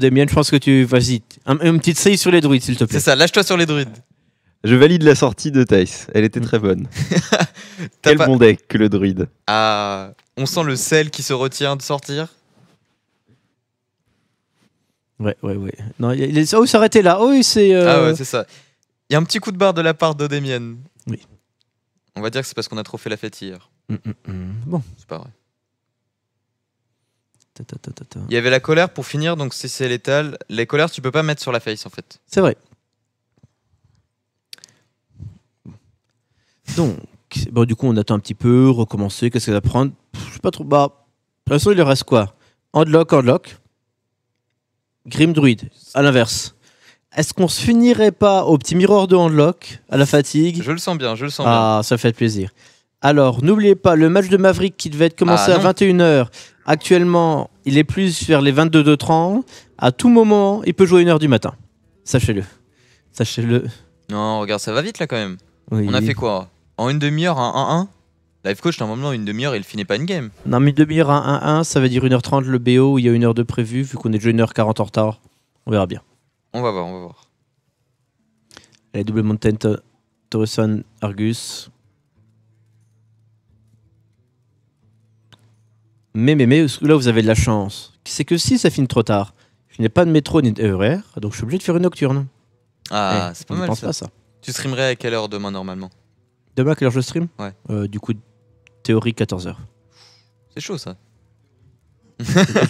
Damien, je pense que tu... Vas-y, une petite save sur les druides, s'il te plaît. C'est ça, lâche-toi sur les druides. Je valide la sortie de Thaïs. Elle était très bonne. Quel bon deck que le druide. Ah, on sent le sel qui se retient de sortir. Ouais. Non, oh, s'arrêter là. Oh, c'est... Ah ouais, c'est ça. Il y a un petit coup de barre de la part d'Odemian. Oui. On va dire que c'est parce qu'on a trop fait la fête hier. Bon. C'est pas vrai. Il y avait la colère pour finir, donc si c'est létal. Les colères, tu peux pas mettre sur la face en fait. C'est vrai. Donc, bon, du coup, on attend un petit peu, recommencer. Qu'est-ce qu'elle va prendre? Je sais pas trop. Bah, de toute façon, il lui reste quoi? Handlock. Grim Druid, à l'inverse. Est-ce qu'on se finirait pas au petit mirror de Handlock, à la fatigue? Je le sens bien, Ah, ça fait plaisir. Alors, n'oubliez pas, le match de Maverick qui devait être commencé à 21h. Actuellement, il est plus vers les 22h30. À tout moment, il peut jouer 1h du matin. Sachez-le. Non, regarde, ça va vite là quand même. Oui. On a fait quoi? En une demi-heure, un 1-1? Live coach, normalement, une demi-heure, il finit pas une game. Non, mais une demi-heure à 1-1, ça veut dire 1h30 le BO où il y a 1h de prévu, vu qu'on est déjà 1h40 en retard. On verra bien. On va voir. Allez, double Mountain, Torreson, Argus. Mais, là, vous avez de la chance. C'est que si ça finit trop tard, je n'ai pas de métro ni d'ERR, donc je suis obligé de faire une nocturne. Ah, c'est pas mal pense pas ça. Tu streamerais à quelle heure demain, normalement? Demain, à quelle heure je stream? Ouais. Du coup, théorie 14h. C'est chaud, ça.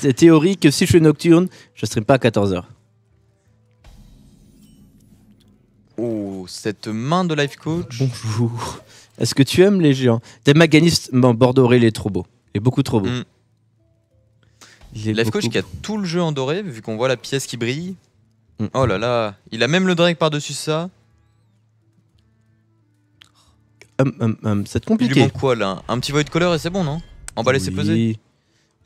C'est théorie que si je suis nocturne, je stream pas à 14h. Oh, cette main de life coach. Bonjour. Est-ce que tu aimes les géants? Des maganistes, bon, bord doré, il est trop beau. Il est beaucoup trop beau. Life coach qui a tout le jeu en doré, vu qu'on voit la pièce qui brille. Oh là là, il a même le Drake par-dessus ça. C'est compliqué. Il lui manque quoi là? Un petit void color et c'est bon, non? Emballer ses pesées.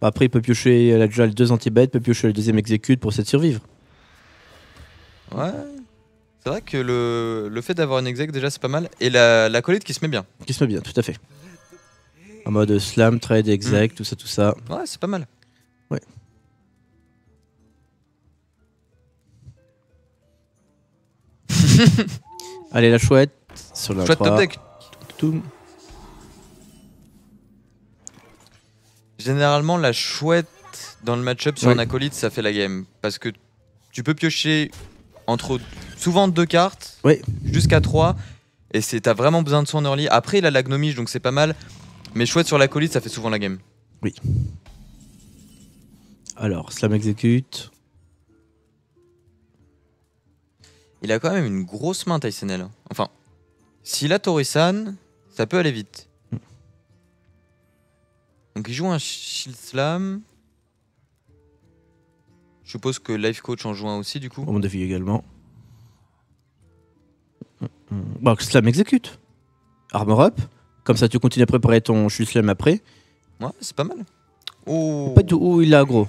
Bah, après, il peut piocher, elle a déjà les 2 anti-bêtes, il peut piocher le deuxième exécute pour essayer de survivre. Ouais. C'est vrai que le fait d'avoir une exec, déjà, c'est pas mal. Et la colite qui se met bien. Qui se met bien, tout à fait. En mode slam, trade, exec, tout ça. Ouais, c'est pas mal. Ouais. Allez, la chouette. Sur la Chouette 3. top deck. Tout. Généralement, la chouette dans le match-up sur un acolyte, ça fait la game. Parce que tu peux piocher entre souvent 2 cartes, jusqu'à 3. Et t'as vraiment besoin de son early. Après, il a la gnomiche, donc c'est pas mal. Mais chouette sur l'acolyte, ça fait souvent la game. Oui. Alors, slam exécute. Il a quand même une grosse main, Tysonel. Enfin, s'il a Torisan, ça peut aller vite. Donc il joue un Shield Slam. Je suppose que Life Coach en joue un aussi, du coup. Mon défi également. Bon, slam exécute. Armor up. Comme ça, tu continues à préparer ton Shield Slam après. Ouais, c'est pas mal. Oh. Pas du tout. Oh, il est aggro.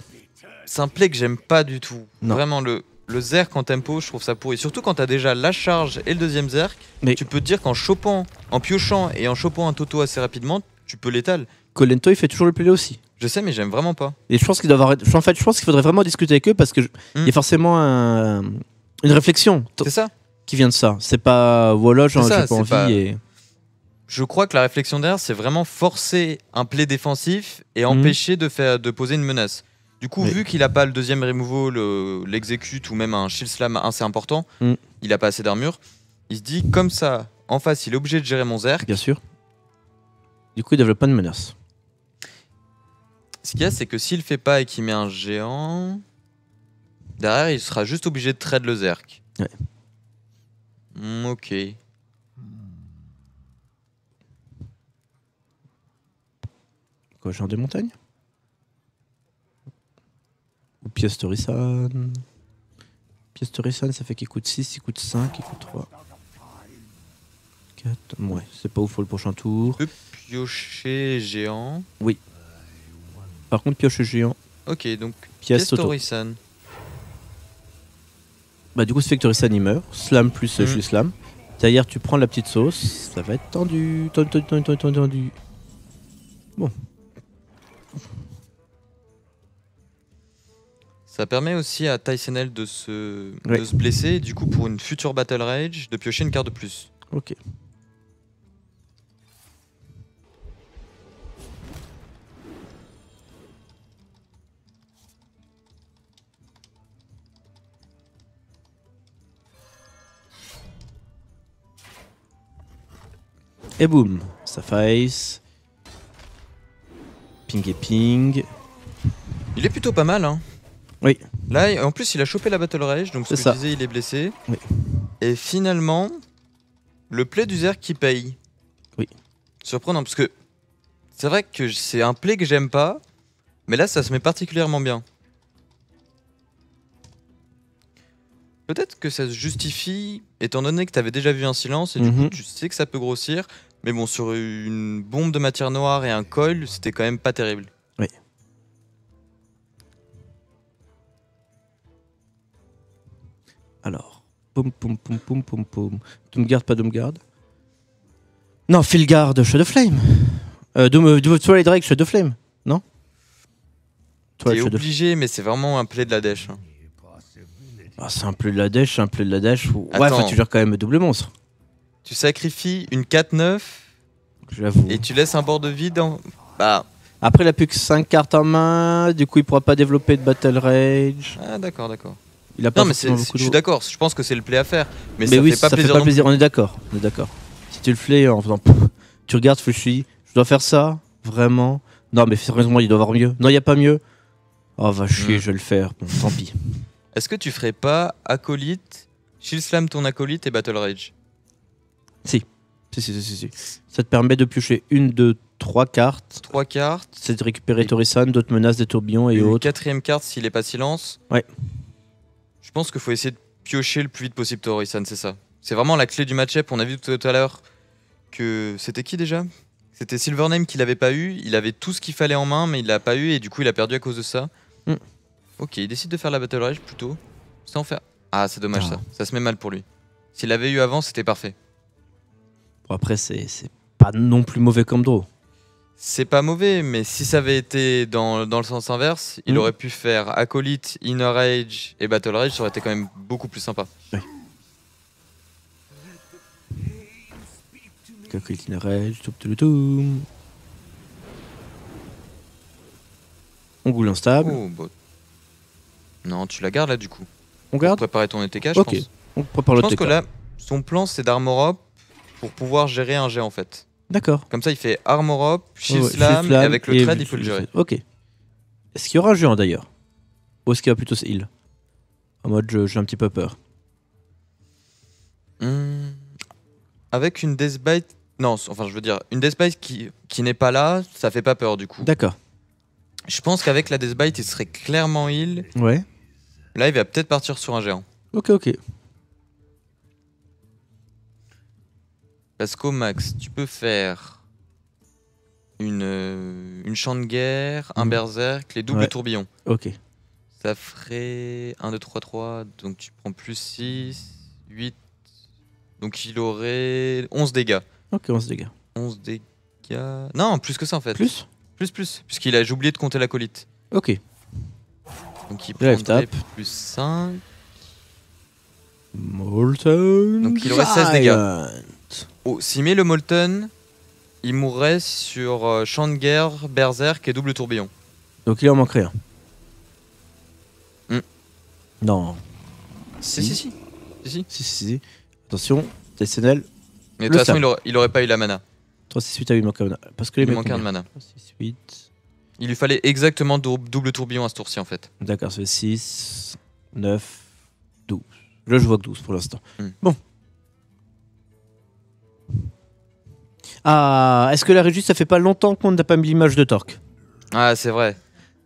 C'est un play que j'aime pas du tout. Non. Vraiment, le Zerk en tempo, je trouve ça pourri. Surtout quand t'as déjà la charge et le deuxième Zerk. Mais tu peux te dire qu'en chopant, en piochant et en chopant un Toto assez rapidement, tu peux l'étal. Colento, il fait toujours le play aussi. Je sais, mais j'aime vraiment pas. Et je pense qu'il doit avoir... En fait, je pense qu'il faudrait vraiment discuter avec eux parce que il y a forcément une réflexion. C'est ça. Qui vient de ça. C'est pas voilà, j'ai pas envie pas... et... Je crois que la réflexion derrière, c'est vraiment forcer un play défensif et empêcher de poser une menace. Du coup, vu qu'il a pas le deuxième removal, l'exécute ou même un shield slam assez important, il a pas assez d'armure. Il se dit comme ça, en face, il est obligé de gérer mon Zerk. Bien sûr. Du coup, il développe pas de menace. Ce qu'il y a, c'est que s'il fait pas et qu'il met un géant, derrière, il sera juste obligé de trade le Zerk. Ouais. Ok. Quoi, genre de montagne? Ou pièce Torisan. Pièce Torisan, ça fait qu'il coûte 6, il coûte 5, il coûte 3. 4. Ouais, c'est pas ouf pour le prochain tour. Peut piocher géant. Oui. Par contre, pioche géant. Ok, donc pièce Torisan. Bah, du coup, ça fait que Torisan il meurt. Slam plus je slam. Derrière, tu prends la petite sauce. Ça va être tendu. Tendu. Bon. Ça permet aussi à Tysonel de se blesser, et du coup pour une future Battle Rage, de piocher une carte de plus. Ok. Et boum, ça face. Ping et ping. Il est plutôt pas mal, hein. Oui. Là, en plus, il a chopé la Battle Rage, donc ce que je disais, il est blessé. Oui. Et finalement, le play du Zerg qui paye. Oui. Surprenant, parce que c'est vrai que c'est un play que j'aime pas, mais là, ça se met particulièrement bien. Peut-être que ça se justifie, étant donné que tu avais déjà vu un silence, et du coup, tu sais que ça peut grossir. Mais bon, sur une bombe de matière noire et un coil, c'était quand même pas terrible. Oui. Alors, poum poum poum poum poum poum. Doomguard, pas Doomguard. Non, Philgard, Shadow Flame. Twilight Drake, Shadow Flame. Non. T'es obligé, mais c'est vraiment un play de la dèche. Hein. Ah, c'est un play de la dèche, un play de la dèche. Ouais, enfin, tu gères quand même double monstre. Tu sacrifies une 4-9. J'avoue. Et tu laisses un bord de vide en... Bah. Après, il a plus que 5 cartes en main. Du coup, il pourra pas développer de Battle Rage. Ah, d'accord, d'accord. Il a pas non, mais je suis d'accord. Je pense que c'est le play à faire. Mais ça oui, fait pas ça plaisir. Fait pas plaisir. On est d'accord. On est d'accord. Si tu le fais en faisant... Tu regardes, Fushy. Je dois faire ça. Vraiment. Non, mais sérieusement, il doit avoir mieux. Non, il y a pas mieux. Oh, va chier, je vais le faire. Bon, tant pis. Est-ce que tu ferais pas Acolyte, Shield Slam ton Acolyte et Battle Rage? Si. Ça te permet de piocher 1, 2, 3 cartes. 3 cartes. C'est de récupérer Torisan, d'autres menaces, des tourbillons et autres. Quatrième carte s'il est pas silence. Ouais. Je pense qu'il faut essayer de piocher le plus vite possible Torisan, c'est ça. C'est vraiment la clé du match-up. On a vu tout à l'heure que... C'était qui déjà? C'était Silvername qui l'avait pas eu. Il avait tout ce qu'il fallait en main, mais il l'a pas eu et du coup il a perdu à cause de ça. Ok, il décide de faire la Battle Rage plutôt. Sans faire... Ah, c'est dommage ça. Ça se met mal pour lui. S'il l'avait eu avant, c'était parfait. Bon, après, c'est pas non plus mauvais comme draw. C'est pas mauvais, mais si ça avait été dans le sens inverse, il aurait pu faire Acolyte, Inner Rage et Battle Rage, ça aurait été quand même beaucoup plus sympa. Oui. Acolyte, Inner Rage, tout. On goule instable. Oh, bah... Non, tu la gardes là du coup. On garde. Pour préparer ton ETK, je pense. Ok, on prépare le ETK. Je pense que là, son plan c'est d'Armor Up pour pouvoir gérer un jet en fait. D'accord. Comme ça, il fait Armor Up, Shield Slam, et avec le trade, il peut le gérer. Ok. Est-ce qu'il y aura un géant d'ailleurs? Ou est-ce qu'il va plutôt heal? En mode, j'ai un petit peu peur. Avec une Deathbite... Non, enfin, je veux dire, une Deathbite qui n'est pas là, ça fait pas peur du coup. D'accord. Je pense qu'avec la Deathbite, il serait clairement heal. Ouais. Là, il va peut-être partir sur un géant. Ok. Parce qu'au max, tu peux faire une champ de guerre, un berserk, les doubles tourbillons. Ok. Ça ferait 1, 2, 3, 3. Donc tu prends plus 6, 8. Donc il aurait 11 dégâts. Ok, 11 dégâts. 11 dégâts. Non, plus que ça en fait. Plus. Puisqu'il a oublié de compter l'acolyte. Ok. Donc il prendrait plus 5. Molten. Donc il aurait 16 dégâts. Oh, s'il met le Molten, il mourrait sur champ de guerre, berserk et double tourbillon. Donc il en manquerait un. Non. Si. Attention, TSNL. Mais de toute façon, il aurait pas eu la mana. 3, 6, 8, 8, il manque un mana. Parce que il manquait un de mana. 3, 6, 8. Il lui fallait exactement double tourbillon à ce tour-ci en fait. D'accord, ça fait 6, 9, 12. Là, je vois que 12 pour l'instant. Bon. Ah, est-ce que la régie, ça fait pas longtemps qu'on n'a pas mis l'image de Torque? Ah, c'est vrai.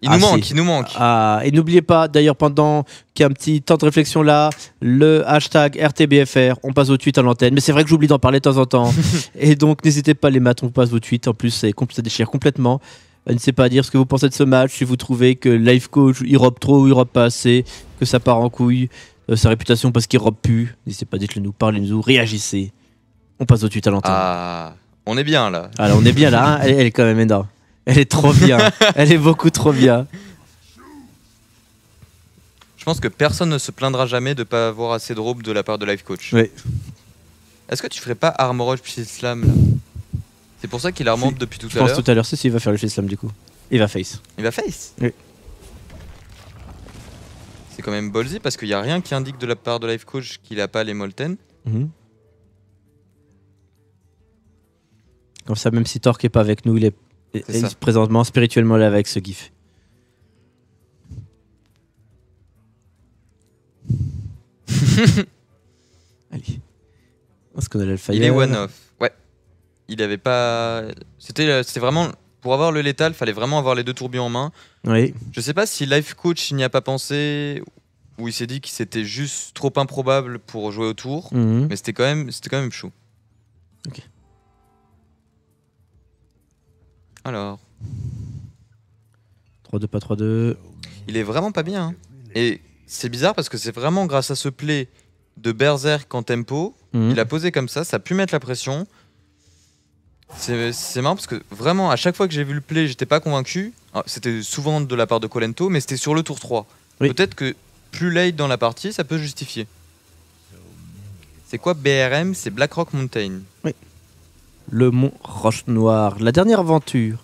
Il nous manque. Ah, et n'oubliez pas, d'ailleurs, pendant qu'il y a un petit temps de réflexion là, le hashtag RTBFR, on passe vos tweets à l'antenne. Mais c'est vrai que j'oublie d'en parler de temps en temps. Et donc, n'hésitez pas, les maths, on passe vos tweets. En plus, ça déchire complètement. N'hésitez pas à dire ce que vous pensez de ce match, si vous trouvez que Life Coach, il robe trop ou il robe pas assez, que ça part en couille, sa réputation parce qu'il robe plus. N'hésitez pas, dites-le nous, parlez-nous, réagissez. On passe vos tweets à l'antenne. Ah, on est bien là. Alors, on est bien là, hein. Elle est quand même énorme. Elle est trop bien. Elle est beaucoup trop bien. pense que personne ne se plaindra jamais de pas avoir assez de robe de la part de Life Coach. Ouais. Est-ce que tu ferais pas Armor Rush puis Slam là? C'est pour ça qu'il armor depuis tout à Je pense l'heure. tout à l'heure, c'est s'il va faire le Slam du coup. Il va face. Il va face. Oui. C'est quand même ballsy parce qu'il n'y a rien qui indique de la part de Life Coach qu'il a pas les Molten. Comme ça, même si Torque est pas avec nous, il est ça. présentement spirituellement là avec ce gif. Allez. Est-ce qu'on a l'Alpha? Il est one-off. Ouais. Il avait pas. C'était vraiment. Pour avoir le létal, fallait vraiment avoir les deux tourbillons en main. Oui. Je sais pas si Life Coach n'y a pas pensé ou il s'est dit que c'était juste trop improbable pour jouer au tour, mais c'était quand même chaud. Ok. Alors. 3-2, pas 3-2. Il est vraiment pas bien. Hein. Et c'est bizarre parce que c'est vraiment grâce à ce play de Berserk en tempo. Il a posé comme ça a pu mettre la pression. C'est marrant parce que vraiment, à chaque fois que j'ai vu le play, j'étais pas convaincu. C'était souvent de la part de Kolento, mais c'était sur le tour 3. Oui. Peut-être que plus late dans la partie, ça peut justifier. C'est quoi BRM? C'est Black Rock Mountain. Oui. Le mont Roche Noire. La dernière aventure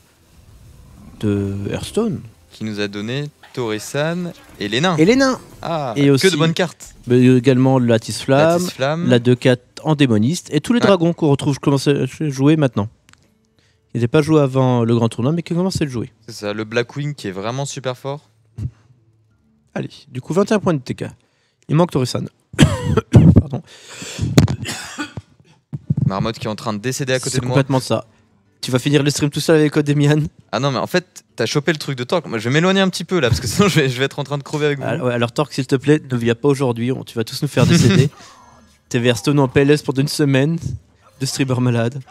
de Hearthstone. Qui nous a donné Torisan et les nains. Et les nains. Ah, et aussi, que de bonnes cartes. Mais également le Lattice Flamme, la 2-4 en démoniste et tous les dragons qu'on retrouve. Je commence à jouer maintenant. Ils n'étaient pas joués avant le grand tournoi, mais qui commencent à le jouer. C'est ça, le Blackwing qui est vraiment super fort. Allez, du coup 21 points de TK. Il manque Torisan. Pardon. Marmotte qui est en train de décéder à côté de moi. C'est complètement ça. Tu vas finir le stream tout seul avec Odemian. Ah non, mais en fait, t'as chopé le truc de Torque. Moi, je vais m'éloigner un petit peu là, parce que sinon je vais être en train de crever avec vous. Ouais, alors Torque, s'il te plaît, ne viens pas aujourd'hui. Tu vas tous nous faire décéder. T'es Hearthstone en PLS pour une semaine. De streamer malade.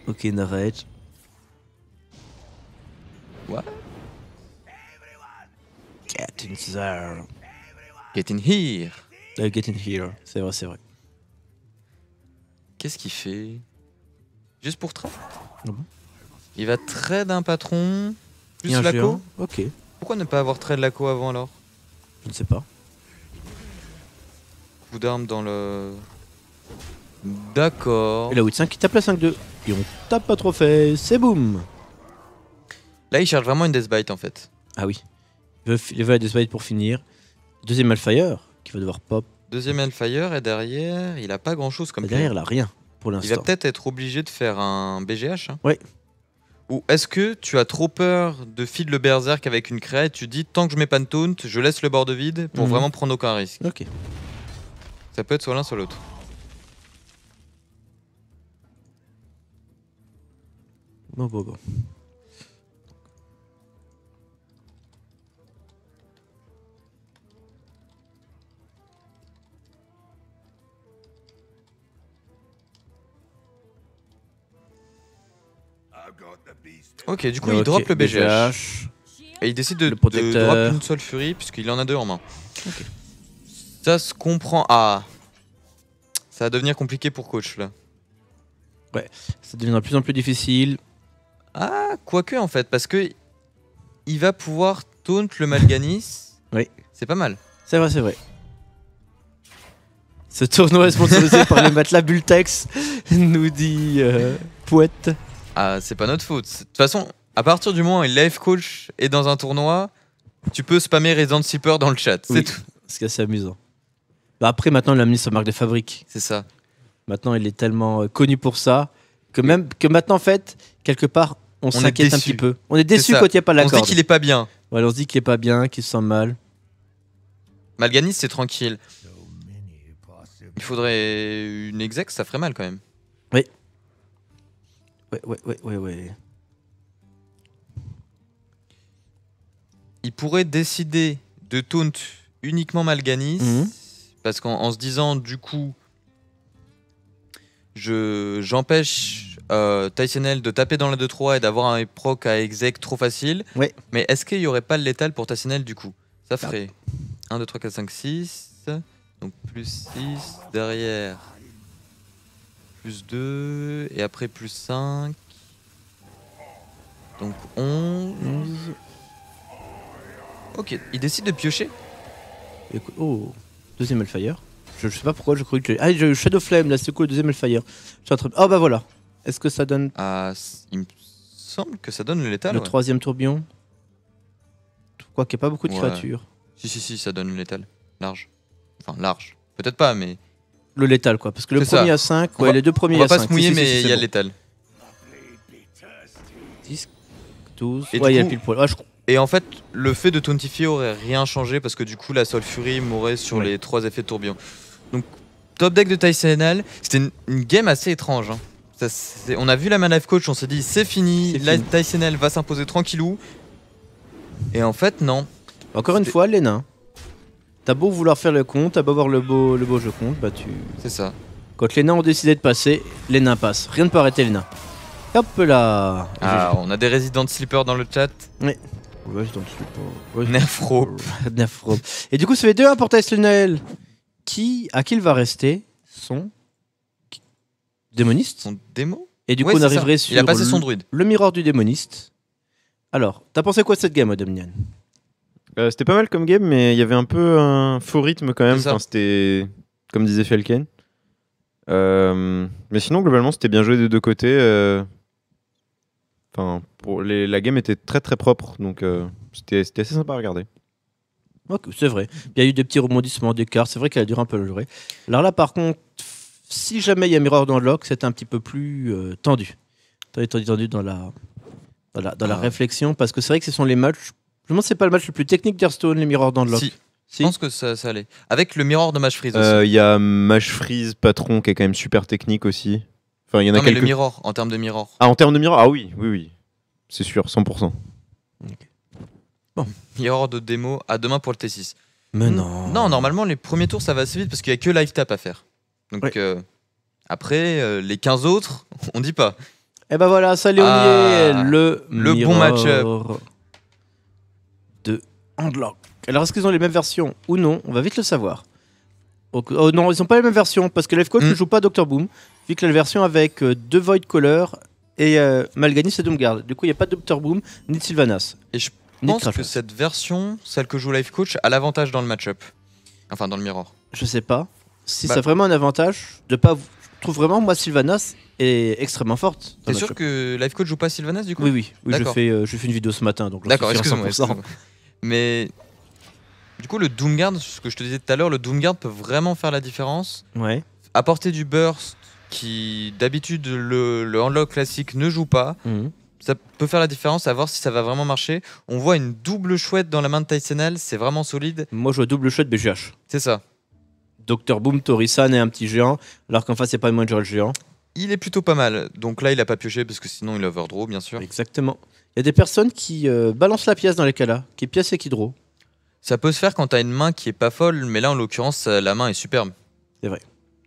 Ok, Narrage. What? Get in there. Get in here. Get in here. C'est vrai, c'est vrai. Qu'est-ce qu'il fait? Juste pour trade? Bon. Il va trade un patron plus Laco. Ok. Pourquoi ne pas avoir trade Laco avant alors? Je ne sais pas. Coup d'arme dans le... D'accord. Et la 8-5 qui tape la 5-2. Et on tape pas trop fait. C'est boum. Là il cherche vraiment une Deathbite en fait. Ah oui. Il veut la Deathbite pour finir. Deuxième Malfire qui va devoir pop. Deuxième Hellfire et derrière il a pas grand chose comme derrière il a rien pour l'instant. Il va peut-être être obligé de faire un BGH. Hein. Oui. Ou est-ce que tu as trop peur de feed le Berserk avec une crête? Tu dis tant que je mets pas de taunt, je laisse le board vide pour vraiment prendre aucun risque. Ok. Ça peut être soit l'un soit l'autre. Bon. Ok, du coup il drop le BGH. Et il décide de drop une seule furie puisqu'il en a deux en main. Okay. Ça se comprend. Ah, ça va devenir compliqué pour coach là. Ouais, ça devient de plus en plus difficile. Ah, quoique en fait, parce que il va pouvoir taunt le Mal'Ganis. Oui. C'est pas mal. C'est vrai. Ce tournoi est sponsorisé par le matelas Bultex, nous dit Pouette. Ah, c'est pas notre faute. De toute façon, à partir du moment où Life Coach est dans un tournoi, tu peux spammer Resident Seeper dans le chat. C'est tout. Ce qui est assez amusant. Bah après, maintenant, il a mis sa marque de fabrique. C'est ça. Maintenant, il est tellement connu pour ça que même que maintenant, en fait, quelque part, on s'inquiète un petit peu. On est déçu quand il n'y a pas l'accord. On se dit qu'il est pas bien. Voilà, on se dit qu'il est pas bien, qu'il se sent mal. Mal'Ganis, c'est tranquille. Il faudrait une exec, ça ferait mal quand même. Oui. Ouais. Il pourrait décider de taunt uniquement Mal'Ganis parce qu'en se disant du coup j'empêche Tysonel de taper dans la 2-3 et d'avoir un proc à exec trop facile. Ouais. Mais est-ce qu'il n'y aurait pas le létal pour Tysonel du coup? Ça ferait 1, 2, 3, 4, 5, 6. Donc plus 6 derrière. Plus 2 et après plus 5. Donc 11. Ok, il décide de piocher. Oh, deuxième Hellfire. Je sais pas pourquoi je croyais que j'ai eu Shadow Flame, là c'est quoi le deuxième Hellfire. Oh bah voilà. Est-ce que ça donne il me semble que ça donne le létal. le troisième tourbillon? Je crois qu'il n'y a pas beaucoup de créatures. Si, ça donne le létal. Large. Enfin, large. Peut-être pas, mais... Le létal quoi, parce que le premier à 5, les deux premiers à 5. On va pas se mouiller, mais il y a le létal. 10, 12, et il y a le pile poil. Et en fait, le fait de tauntifier aurait rien changé parce que du coup, la Soul Fury mourrait sur les 3 effets de tourbillon. Donc, top deck de Tysenal, c'était une game assez étrange. Hein. On a vu la Mana Life Coach, on s'est dit c'est fini, la Tysenal va s'imposer tranquillou. Et en fait, non. Encore une fois, les nains. T'as beau vouloir faire le compte, t'as beau avoir le beau jeu compte, bah tu... C'est ça. Quand les nains ont décidé de passer, les nains passent. Rien ne peut arrêter les nains. Hop là. On a des Resident Sleepers dans le chat. Oui. Ouais, je dans le Nerfrope. Nerfrope. Et du coup, ça fait 2-1 pour Tysenal. À qui il va rester son démoniste. Son démo. Et du coup, on arriverait sur il a passé son druide. Le miroir du démoniste. Alors, t'as pensé quoi de cette game, Damien? C'était pas mal comme game, mais il y avait un peu un faux rythme quand même. Enfin, c'était comme disait Falken. Mais sinon, globalement, c'était bien joué des deux côtés. Enfin, la game était très très propre, donc c'était assez sympa à regarder. Okay, c'est vrai. Il y a eu des petits rebondissements des cartes. C'est vrai qu'elle a duré un peu le jouer. Alors là, par contre, si jamais il y a Mirror dans le lock, c'était un petit peu plus tendu. Tendu dans la réflexion, parce que c'est vrai que ce sont les matchs. Je me demande si c'est pas le match le plus technique d'Hearthstone, les Mirrors dans le lock. Si. Je pense que ça allait. Avec le Mirror de Mage Freeze aussi. Il y a Mage Freeze Patron qui est quand même super technique aussi. Enfin, il y en a quelques... mais le Mirror, en termes de Mirror. Ah, en termes de Mirror. Ah oui. C'est sûr, 100%. Okay. Bon. Mirror de démo, à demain pour le T6. Mais non. Non, normalement, les premiers tours, ça va assez vite parce qu'il n'y a que live tap à faire. Donc, après, les 15 autres, on dit pas. Et ben voilà, ça, Léonier, le bon match-up de Handlock. Alors, est-ce qu'ils ont les mêmes versions ou non? On va vite le savoir. Oh non, ils n'ont pas les mêmes versions parce que Life Coach ne joue pas Dr. Boom, vu que la version avec 2 Void Color et Mal'Ganis et Doomguard. Du coup, il n'y a pas de Dr. Boom ni de Sylvanas. Et je pense que cette version, celle que joue Life Coach, a l'avantage dans le match-up. Enfin, dans le Mirror. Je sais pas. Si ça a vraiment un avantage de pas. Je trouve vraiment, moi, Sylvanas est extrêmement forte. T'es sûr que Life Coach joue pas Sylvanas du coup? Oui, je fais une vidéo ce matin. D'accord, excuse-moi. Mais du coup, le Doomguard, ce que je te disais tout à l'heure, le Doomguard peut vraiment faire la différence. Ouais. Apporter du burst qui, d'habitude, le Handlock classique ne joue pas. Ça peut faire la différence, à voir si ça va vraiment marcher. On voit une double chouette dans la main de Tysenal, c'est vraiment solide. Moi, je vois double chouette BGH. C'est ça. Dr. Boom, Torisan et un petit géant, alors qu'en face, c'est pas le moins de géant. Il est plutôt pas mal. Donc là, il a pas pioché parce que sinon, il overdraw, bien sûr. Exactement. Il y a des personnes qui balancent la pièce dans les cas-là, qui pièce et qui draw. Ça peut se faire quand t'as une main qui est pas folle, mais là, en l'occurrence, la main est superbe. C'est vrai.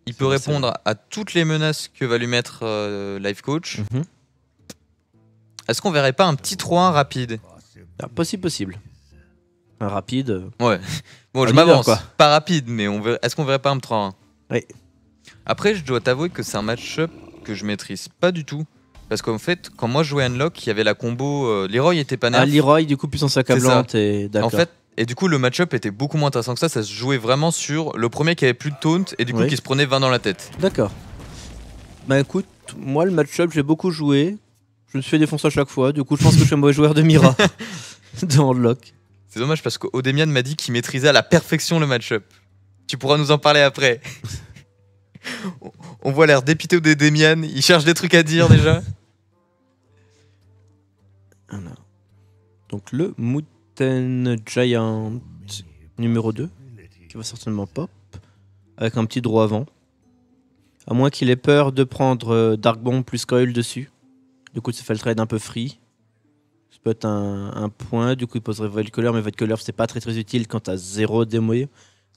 Il peut répondre à toutes les menaces que va lui mettre Life Coach. Est-ce qu'on verrait pas un petit 3-1 rapide? Possible. Un rapide. Ouais. Bon, je m'avance. Pas rapide, mais est-ce qu'on verrait pas un 3-1? Oui. Après, je dois t'avouer que c'est un match-up que je maîtrise pas du tout. Parce qu'en fait, quand moi je jouais Handlock, il y avait la combo. Leroy était pas nerf. Leroy, du coup, puissance accablante. En fait, et du coup, le match-up était beaucoup moins intéressant que ça. Ça se jouait vraiment sur le premier qui avait plus de taunt et du coup qui se prenait 20 dans la tête. D'accord. Bah écoute, moi, le match-up, j'ai beaucoup joué. Je me suis fait défoncer à chaque fois. Du coup, je pense que je suis un mauvais joueur de Mira de Handlock. C'est dommage parce qu'Odemian m'a dit qu'il maîtrisait à la perfection le match-up. Tu pourras nous en parler après. On voit l'air dépité d'Odemian. Il cherche des trucs à dire déjà. Alors. Donc le Mountain Giant numéro 2 qui va certainement pop avec un petit draw avant. À moins qu'il ait peur de prendre Dark Bomb plus Coil dessus. Du coup, ça fait le trade un peu free. Ça peut être un point. Du coup, il poserait Void Color, mais Void Color, c'est pas très très utile quand t'as 0 démo.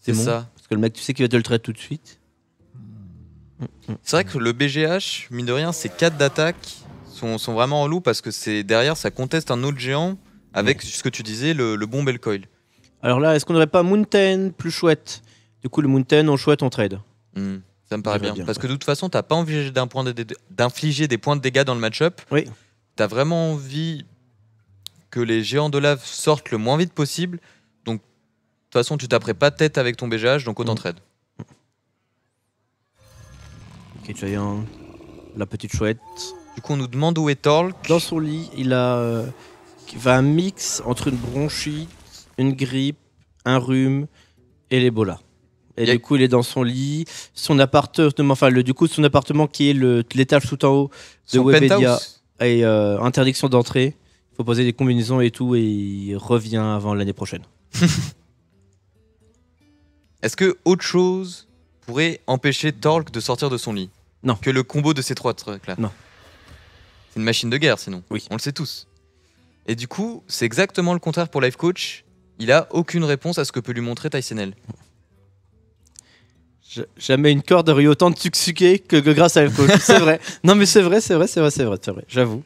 C'est bon, ça. Parce que le mec, tu sais qu'il va te le trade tout de suite. C'est vrai que le BGH, mine de rien, ces 4 d'attaque sont vraiment en loup parce que c'est derrière, ça conteste un autre géant avec ce que tu disais, le bomb et le coil. Alors là, est-ce qu'on n'aurait pas Mountain plus chouette? Du coup, le Mountain, on chouette, on trade. Ça me paraît bien. Parce que de toute façon, t'as pas envie d'infliger des points de dégâts dans le match-up. Oui. T'as vraiment envie que les géants de lave sortent le moins vite possible. Donc, toute façon, tu taperais pas tête avec ton BGH, donc autant trade. Ok, Giant, la petite chouette. Du coup, on nous demande où est Torque. Dans son lit, il a un mix entre une bronchite, une grippe, un rhume et l'Ebola. Et du coup, il est dans son lit. Son appartement, son appartement qui est l'étage tout en haut de Webedia et interdiction d'entrée. Il faut poser des combinaisons et tout, et il revient avant l'année prochaine. Est-ce que autre chose pourrait empêcher Torque de sortir de son lit? Non. Que le combo de ces 3 trucs-là? Non. C'est une machine de guerre, sinon. Oui. On le sait tous. Et du coup, c'est exactement le contraire pour Life Coach. Il a aucune réponse à ce que peut lui montrer Tyson L. Jamais une corde aurait eu autant de succès que grâce à Life Coach. C'est vrai. Non, mais c'est vrai. J'avoue.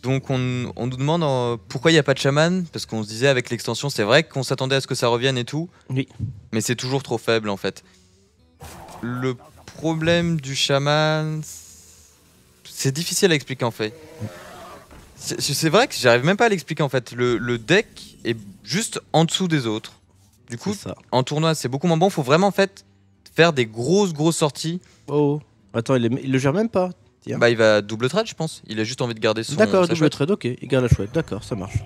Donc on nous demande pourquoi il n'y a pas de chaman, parce qu'on se disait avec l'extension, c'est vrai qu'on s'attendait à ce que ça revienne et tout, oui. Mais c'est toujours trop faible en fait. Le problème du chaman, c'est difficile à expliquer en fait. C'est vrai que j'arrive même pas à l'expliquer en fait. Le deck est juste en dessous des autres. Du coup, en tournoi, c'est beaucoup moins bon. Faut vraiment en fait faire des grosses sorties. Oh, attends, il le gère même pas. Bah il va double trade je pense, il a juste envie de garder son... D'accord, double trade, ok, il garde la chouette, d'accord, ça marche.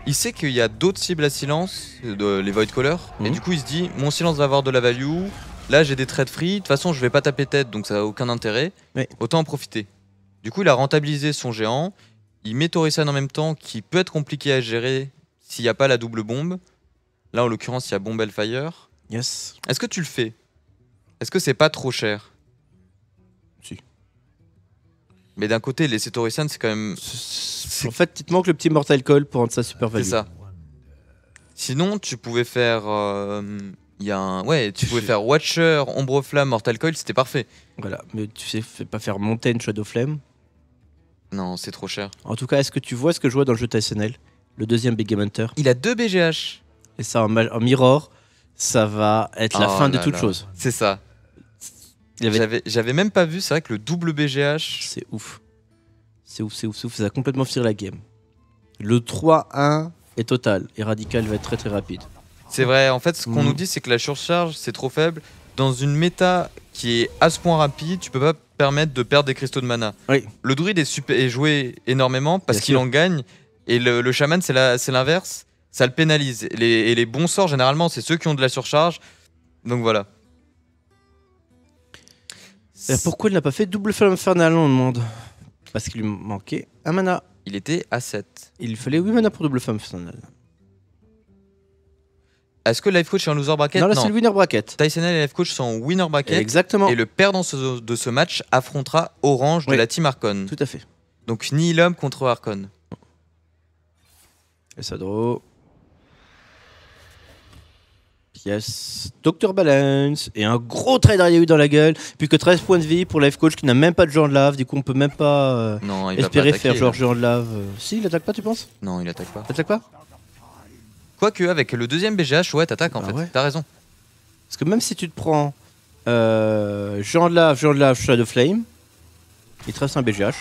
Il sait qu'il y a d'autres cibles à silence, les Void Callers, et du coup il se dit, mon silence va avoir de la value, là j'ai des trades free, de toute façon je vais pas taper tête donc ça a aucun intérêt, autant en profiter. Du coup il a rentabilisé son géant, il met Torisan en même temps qui peut être compliqué à gérer s'il n'y a pas la double bombe. Là en l'occurrence il y a Bomb Hellfire. Yes. Est-ce que tu le fais? Est-ce que c'est pas trop cher? Mais d'un côté, laisser Torisan, c'est quand même... En fait, il te manque le petit Mortal Coil pour rendre ça super value. C'est ça. Sinon, tu pouvais faire... tu pouvais faire Watcher, Ombre Flamme, Mortal Coil, c'était parfait. Voilà, mais tu sais pas faire Mountain, Shadow Flame. Non, c'est trop cher. En tout cas, est-ce que tu vois ce que je vois dans le jeu TSNL? Le deuxième Big Game Hunter. Il a 2 BGH. Et ça, en Mirror, ça va être la fin de toute chose. C'est ça. J'avais même pas vu, c'est vrai que le double BGH... C'est ouf. Ça a complètement firé la game. Le 3-1 est total, et Radical va être très raide. C'est vrai, en fait, ce qu'on nous dit, c'est que la surcharge, c'est trop faible. Dans une méta qui est à ce point rapide, tu peux pas permettre de perdre des cristaux de mana. Oui. Le druide est joué énormément parce qu'il en gagne, et le chaman, c'est l'inverse, ça le pénalise. Et les bons sorts, généralement, c'est ceux qui ont de la surcharge. Donc voilà. Et pourquoi il n'a pas fait double flamme infernale, on demande? Parce qu'il lui manquait un mana. Il était à 7. Il lui fallait 8 mana pour double flamme infernale. Est-ce que Life Coach est en loser bracket? Non, là c'est le winner bracket. Tyson L et Life Coach sont en winner bracket. Exactement. Et le perdant de ce match affrontera Orange de la team Archon. Tout à fait. Donc Nihilum contre Archon. Et ça draw. Yes, Dr Balance et un gros trade il y a eu dans la gueule, plus que 13 points de vie pour Life Coach qui n'a même pas de géant de lave, du coup on peut même pas espérer pas attaquer, faire genre géant de lave. Si, il attaque pas, tu penses? Non, il attaque pas. T'attaques pas? Quoique avec le deuxième BGH, ouais, t'attaques en fait, ouais. T'as raison. Parce que même si tu te prends géant de lave, Shadow Flame, il te reste un BGH,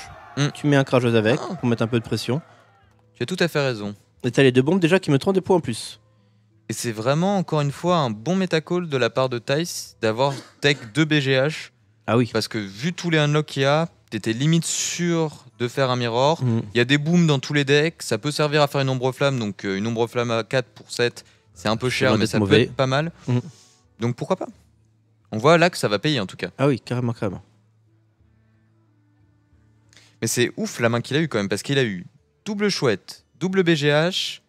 tu mets un crageuse avec pour mettre un peu de pression. Tu as tout à fait raison. Et t'as les 2 bombes déjà qui me mettront des points en plus. Et c'est vraiment, encore une fois, un bon métacall de la part de Tice d'avoir tech 2 BGH. Ah oui. Parce que vu tous les unlocks qu'il y a, t'étais limite sûr de faire un mirror. Il y a des booms dans tous les decks, ça peut servir à faire une ombre flamme. Donc une ombre flamme à 4 pour 7, c'est un peu cher, mais ça peut être pas mal. Donc pourquoi pas? On voit là que ça va payer en tout cas. Ah oui, carrément. Mais c'est ouf la main qu'il a eu quand même, parce qu'il a eu double chouette, double BGH,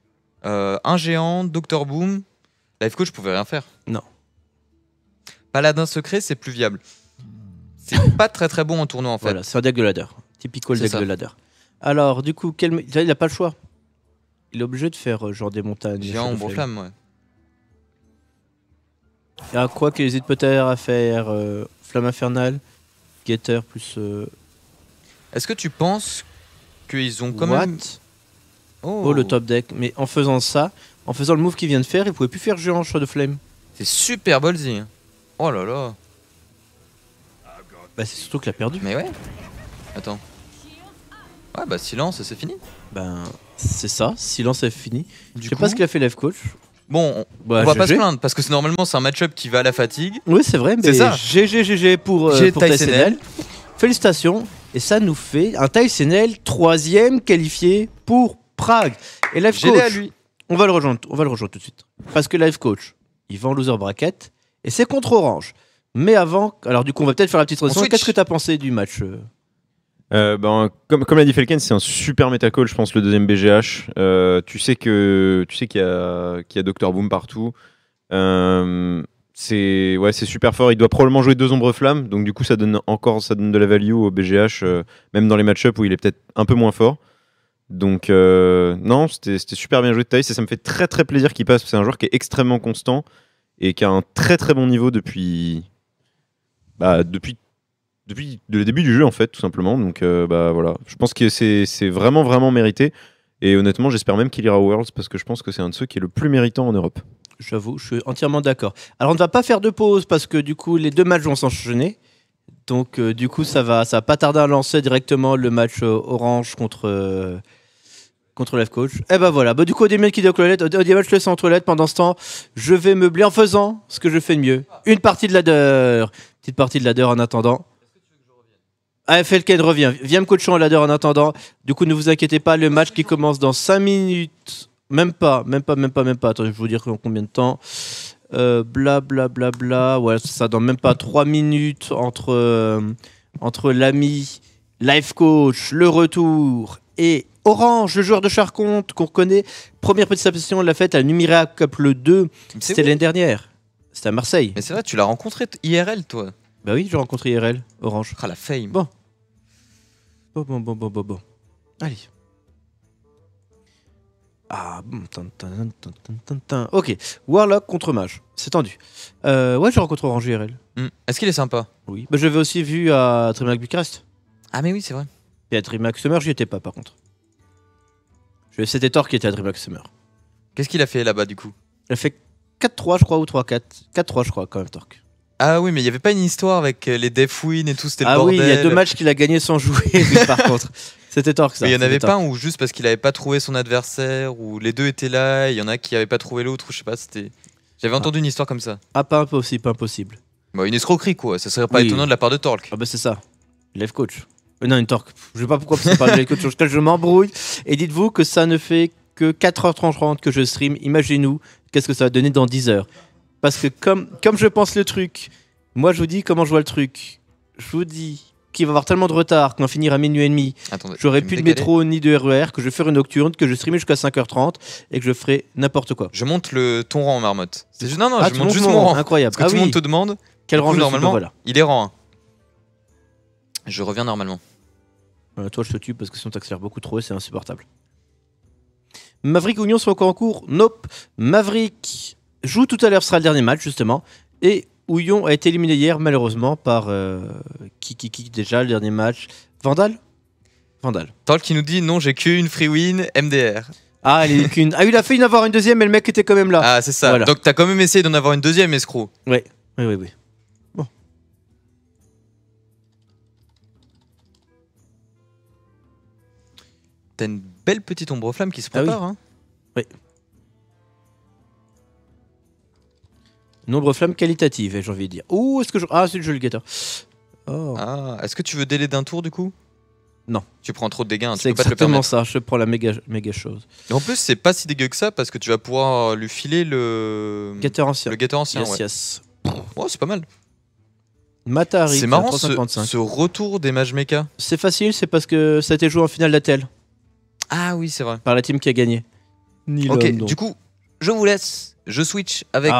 un géant, Dr Boom. Life Coach pouvait rien faire. Non. Paladin secret, c'est plus viable. C'est pas très bon en tournoi en fait. Voilà, c'est un deck de ladder. Typical deck de ladder. Alors, du coup, il a pas le choix. Il est obligé de faire genre des montagnes. Géant, ombre flamme, ouais. Et à quoi qu'il hésite peut-être à faire Flamme Infernale, Getter plus. Est-ce que tu penses qu'ils ont quand même. Oh, le top deck. Mais en faisant ça, en faisant le move qu'il vient de faire, il pouvait plus faire géant Shadow Flame. C'est super ballsy. Oh là là. Bah, c'est surtout qu'il a perdu. Mais ouais. Attends. Ouais, bah silence, c'est fini. Ben, C'est ça, silence est fini. Du Je sais coup, pas ce qu'il a fait Life Coach. bon, Bah, on va pas se GG. plaindre parce que normalement c'est un match-up qui va à la fatigue. Oui, c'est vrai, mais C'est ça. GG pour Tyson TSNL. Félicitations. Et ça nous fait un TSNL 3e qualifié pour Prague. Et Life J'ai à Coach, lui. on va le rejoindre tout de suite. Parce que Life Coach, il va en loser bracket et c'est contre Orange. Mais avant, alors du coup, on va peut-être faire la petite transition. switch. Qu'est-ce que tu as pensé du match Comme l'a dit Felken, c'est un super méta call, je pense, le deuxième BGH. Tu sais qu'il y a Dr Boom partout. C'est super fort. Il doit probablement jouer 2 ombres flammes, donc du coup ça donne de la value au BGH, même dans les match-up où il est peut-être un peu moins fort. Donc non, c'était super bien joué de Thaïs et ça me fait très très plaisir qu'il passe. C'est un joueur qui est extrêmement constant et qui a un très très bon niveau depuis le début du jeu en fait, tout simplement. Donc voilà, je pense que c'est vraiment vraiment mérité. Et honnêtement, j'espère même qu'il ira au Worlds parce que je pense que c'est un de ceux qui est le plus méritant en Europe. J'avoue, je suis entièrement d'accord. Alors on ne va pas faire de pause parce que du coup les 2 matchs vont s'enchaîner. Donc du coup ça va pas tarder à lancer directement le match Orange contre Life Coach. Et bah voilà, du coup Odieman qui est aux toilettes, Odieman je laisse en toilette. Pendant ce temps, je vais meubler en faisant ce que je fais de mieux. Une partie de ladder. Petite partie de ladder en attendant. Ah, Felken revient. Viens me coacher en ladder en attendant. Du coup ne vous inquiétez pas, le match qui commence dans 5 minutes. Même pas. Attendez, je vais vous dire en combien de temps. Bla. Ouais, c'est ça, dans même pas 3 minutes entre l'ami Life Coach, le retour, et Orange, le joueur de Charconte qu'on connaît. Première participation, on l'a faite à Numira Cup le 2. C'était l'année dernière. C'était à Marseille. Mais c'est vrai, tu l'as rencontré IRL toi. Bah oui, j'ai rencontré IRL, Orange. Ah la fame. Bon. Allez. Ah, ok. Warlock contre Mage. C'est tendu. Ouais, j'ai rencontré Orange IRL. Est-ce qu'il est sympa? Oui. Bah, je l'avais aussi vu à Trimac Bucarest. Ah mais oui, c'est vrai. Et à Trimac Summer, j'y étais pas par contre. C'était Thor qui était à Trimac Summer. Qu'est-ce qu'il a fait là-bas du coup? Il a fait 4-3, je crois, ou 3-4. 4-3, je crois, quand même, Torque. Ah oui, mais il y avait pas une histoire avec les Death Win et tout, c'était le Ah bordel. oui, il y a 2 matchs qu'il a gagnés sans jouer, lui, par contre. C'était Torque, ça. Mais il y en avait C'était pas Torque. un où juste parce qu'il avait pas trouvé son adversaire, ou les deux étaient là, il y en a qui avaient pas trouvé l'autre, ou je sais pas, c'était... J'avais entendu une histoire comme ça. Ah, pas impossible, pas impossible. Bah, une escroquerie quoi, ça serait pas Oui. étonnant de la part de Torque. Ah bah c'est ça. Life coach. Non, une Torque. Je sais pas pourquoi ça parle de life coach. Je m'embrouille. Et dites-vous que ça ne fait que 4h30 que je stream. Imaginez-nous qu'est-ce que ça va donner dans 10 heures. Parce que comme je pense le truc, moi je vous dis comment je vois le truc. Je vous dis qu'il va y avoir tellement de retard qu'on va finir à minuit et demi. Attendez, J'aurai je vais plus me de décaler. métro ni de RER, que je ferai une nocturne, que je streamerai jusqu'à 5h30 et que je ferai n'importe quoi. Je monte ton rang en marmotte. C'est juste... Non, Ah, je tu monte montes juste mon mon rang. rang. Incroyable. Parce que Ah tout le oui. monde te demande. Quel Du rang coup, je suis, normalement, bah voilà. il est rang 1. Je reviens normalement. Toi, je te tue parce que sinon t'accélères beaucoup trop et c'est insupportable. Maverick Union sont encore en cours. Nope. Maverick joue tout à l'heure, sera le dernier match justement. Et Houillon a été éliminé hier malheureusement par qui déjà le dernier match. Vandal. Torque qui nous dit non, j'ai qu'une free win MDR. Ah, il a fait avoir une deuxième mais le mec était quand même là. Ah, c'est ça. Voilà. Donc t'as quand même essayé d'en avoir une deuxième, escroc. Oui. Bon. T'as une belle petite ombre flamme qui se Ah oui. prépare. Hein. Nombre flamme qualitative, j'ai envie de dire. Ouh, est-ce que je... Ah, c'est le jeu le guetteur. Oh. Ah, est-ce que tu veux délai d'un tour du coup? Non. Tu prends trop de dégâts, hein, tu C'est peux pas te le exactement permettre. ça. Je prends la méga chose. Et en plus, c'est pas si dégueu que ça parce que tu vas pouvoir lui filer le Guetteur ancien. le guetteur ancien. Yes, Ouais. yes. Oh, c'est pas mal. Matari. C'est marrant 355. ce retour des mages mecha. C'est facile, c'est parce que ça a été joué en finale d'Atel Ah oui, c'est vrai. par la team qui a gagné. Ok, du coup, je vous laisse. Je switch avec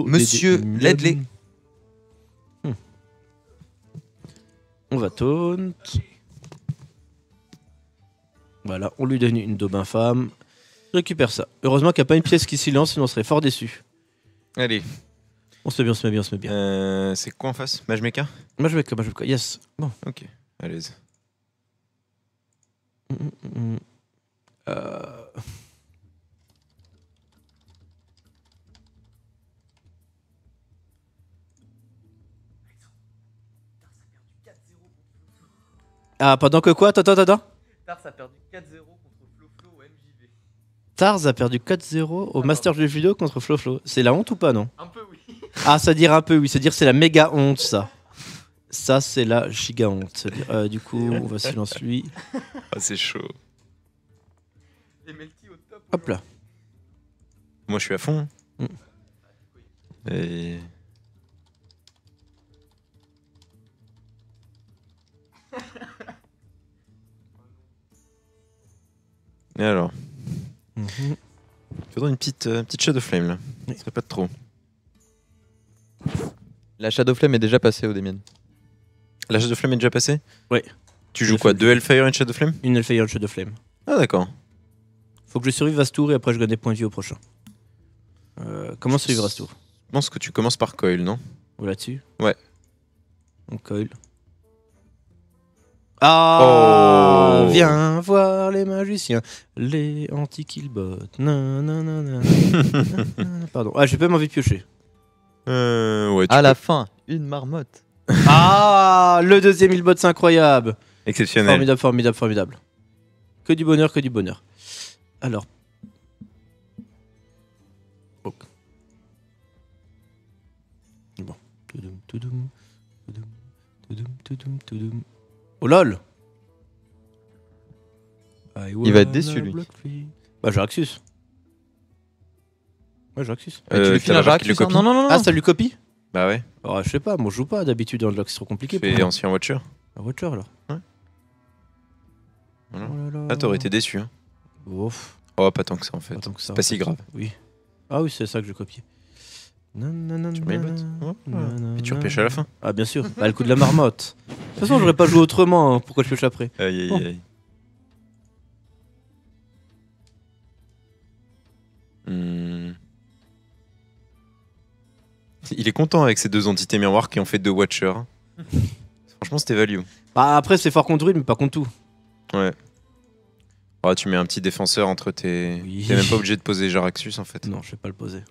Monsieur Ledley. On va taunt. Voilà, on lui donne une daube infâme. Il récupère ça. Heureusement qu'il n'y a pas une pièce qui silence, sinon on serait fort déçu. Allez. On se met bien. C'est quoi en face? Mage Mecha? Moi je vais quoi, yes. Bon. Ok, allez. Ah, pendant que quoi? Attends. Tars a perdu 4-0 contre Flo et Stars a perdu 4-0 au Master du jeu vidéo contre Flo. C'est la honte ou pas, non? Un peu, oui. Ah, ça dire un peu, oui. C'est dire c'est la méga honte, ça. Ça, c'est la giga honte. Du coup, on va silence lui. Ah, c'est chaud. Et Melty au top. Hop là. Moi, je suis à fond. Mm. Et... Et alors, Mhm. faudrait une petite Shadow Flame là. Oui. Ce serait pas de trop. La Shadow Flame est déjà passée au Damien. La Shadow Flame est déjà passée? Ouais. Tu joues quoi? 2 Hellfire et une Shadow Flame? Une Hellfire Shadow Flame. Ah, d'accord. Faut que je survive à ce tour et après je gagne des points de vie au prochain. Comment survivre à ce tour? Je pense que tu commences par Coil, non? Ou là-dessus? Ouais. On coil. Ah, Oh. viens voir les magiciens, les anti-killbots. Pardon. Ah, j'ai pas envie de piocher. Ouais, tu À peux. la fin, une marmotte. Ah, le deuxième Hillbot, c'est incroyable. Exceptionnel. Formidable, formidable, formidable. Que du bonheur, que du bonheur. Alors. Oh. Bon. Toudoum, toudoum, toudoum, toudoum, toudoum, toudoum. Oh lol. Il va être déçu, lui. Bah, Jaraxus. Ouais, Jaraxus. Tu lui files t'as un la barre qui le Jaraxus, hein? copie? Non, non, non. Ah, ça lui copie? Bah ouais. Je sais pas, moi je joue pas d'habitude en lock, c'est trop compliqué pour Et moi. ancien Watcher. Un Watcher alors. Voilà. Oh là là. Ah, t'aurais été déçu. Hein. Ouf. Oh, pas tant que ça en fait. Attends que ça, C'est pas si grave. Oui. Ah oui, c'est ça que j'ai copié. Tu remets le bot. Oh, voilà. Et tu repêches à la fin. Ah bien sûr, bah, le coup de la marmotte. De toute façon, j'aurais pas joué autrement, hein. Pourquoi je pêche après? Aïe aïe Oh. aïe. Hmm. Il est content avec ces deux entités miroirs qui ont fait deux Watchers. Franchement, c'était value. Bah après, c'est fort contre druide, mais pas contre tout. Ouais. Oh, tu mets un petit défenseur entre tes. Oui. T'es même pas obligé de poser Jaraxus en fait. Non, je vais pas le poser.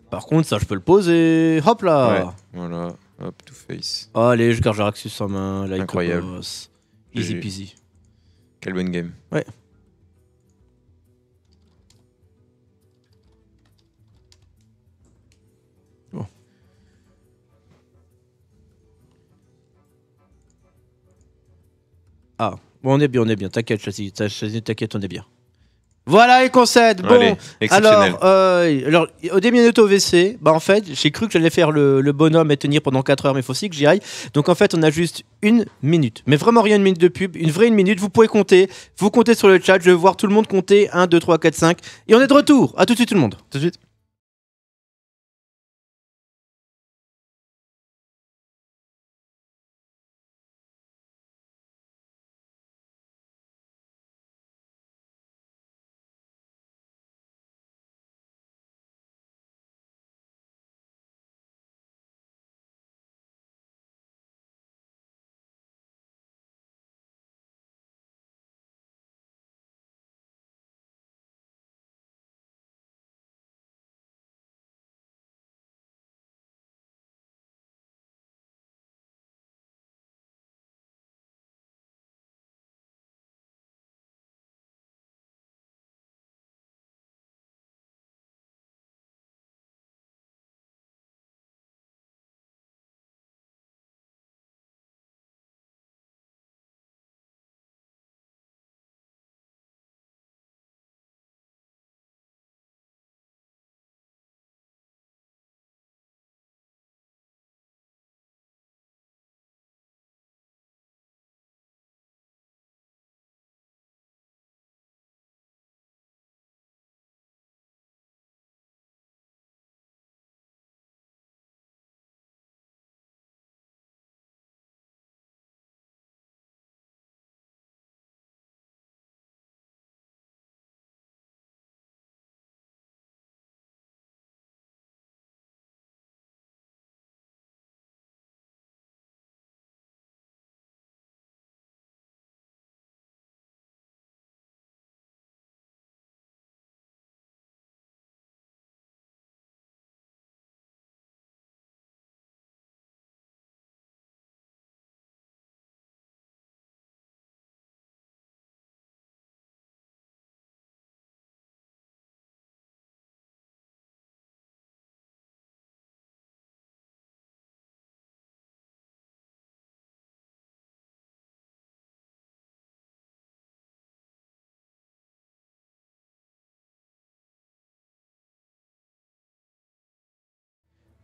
Par contre, ça, je peux le poser. Hop là. Ouais. Voilà. Hop, Two Face. Allez, je garde Jaraxus en main. Like Incroyable. a boss. Easy GG. peasy. Quelle bonne game. Ouais. Bon. Ah, bon, on est bien. T'inquiète, Chassis, t'inquiète, on est bien. Voilà les concèdes. Bon, Allez, exceptionnel. alors au début de au VC, bah en fait, j'ai cru que j'allais faire le bonhomme et tenir pendant 4 heures, mais il faut aussi que j'y aille. Donc en fait, on a juste 1 minute, mais vraiment rien, 1 minute de pub, une vraie 1 minute. Vous pouvez compter, vous comptez sur le chat, je vais voir tout le monde compter 1, 2, 3, 4, 5, et on est de retour. À tout de suite tout le monde. Tout de suite.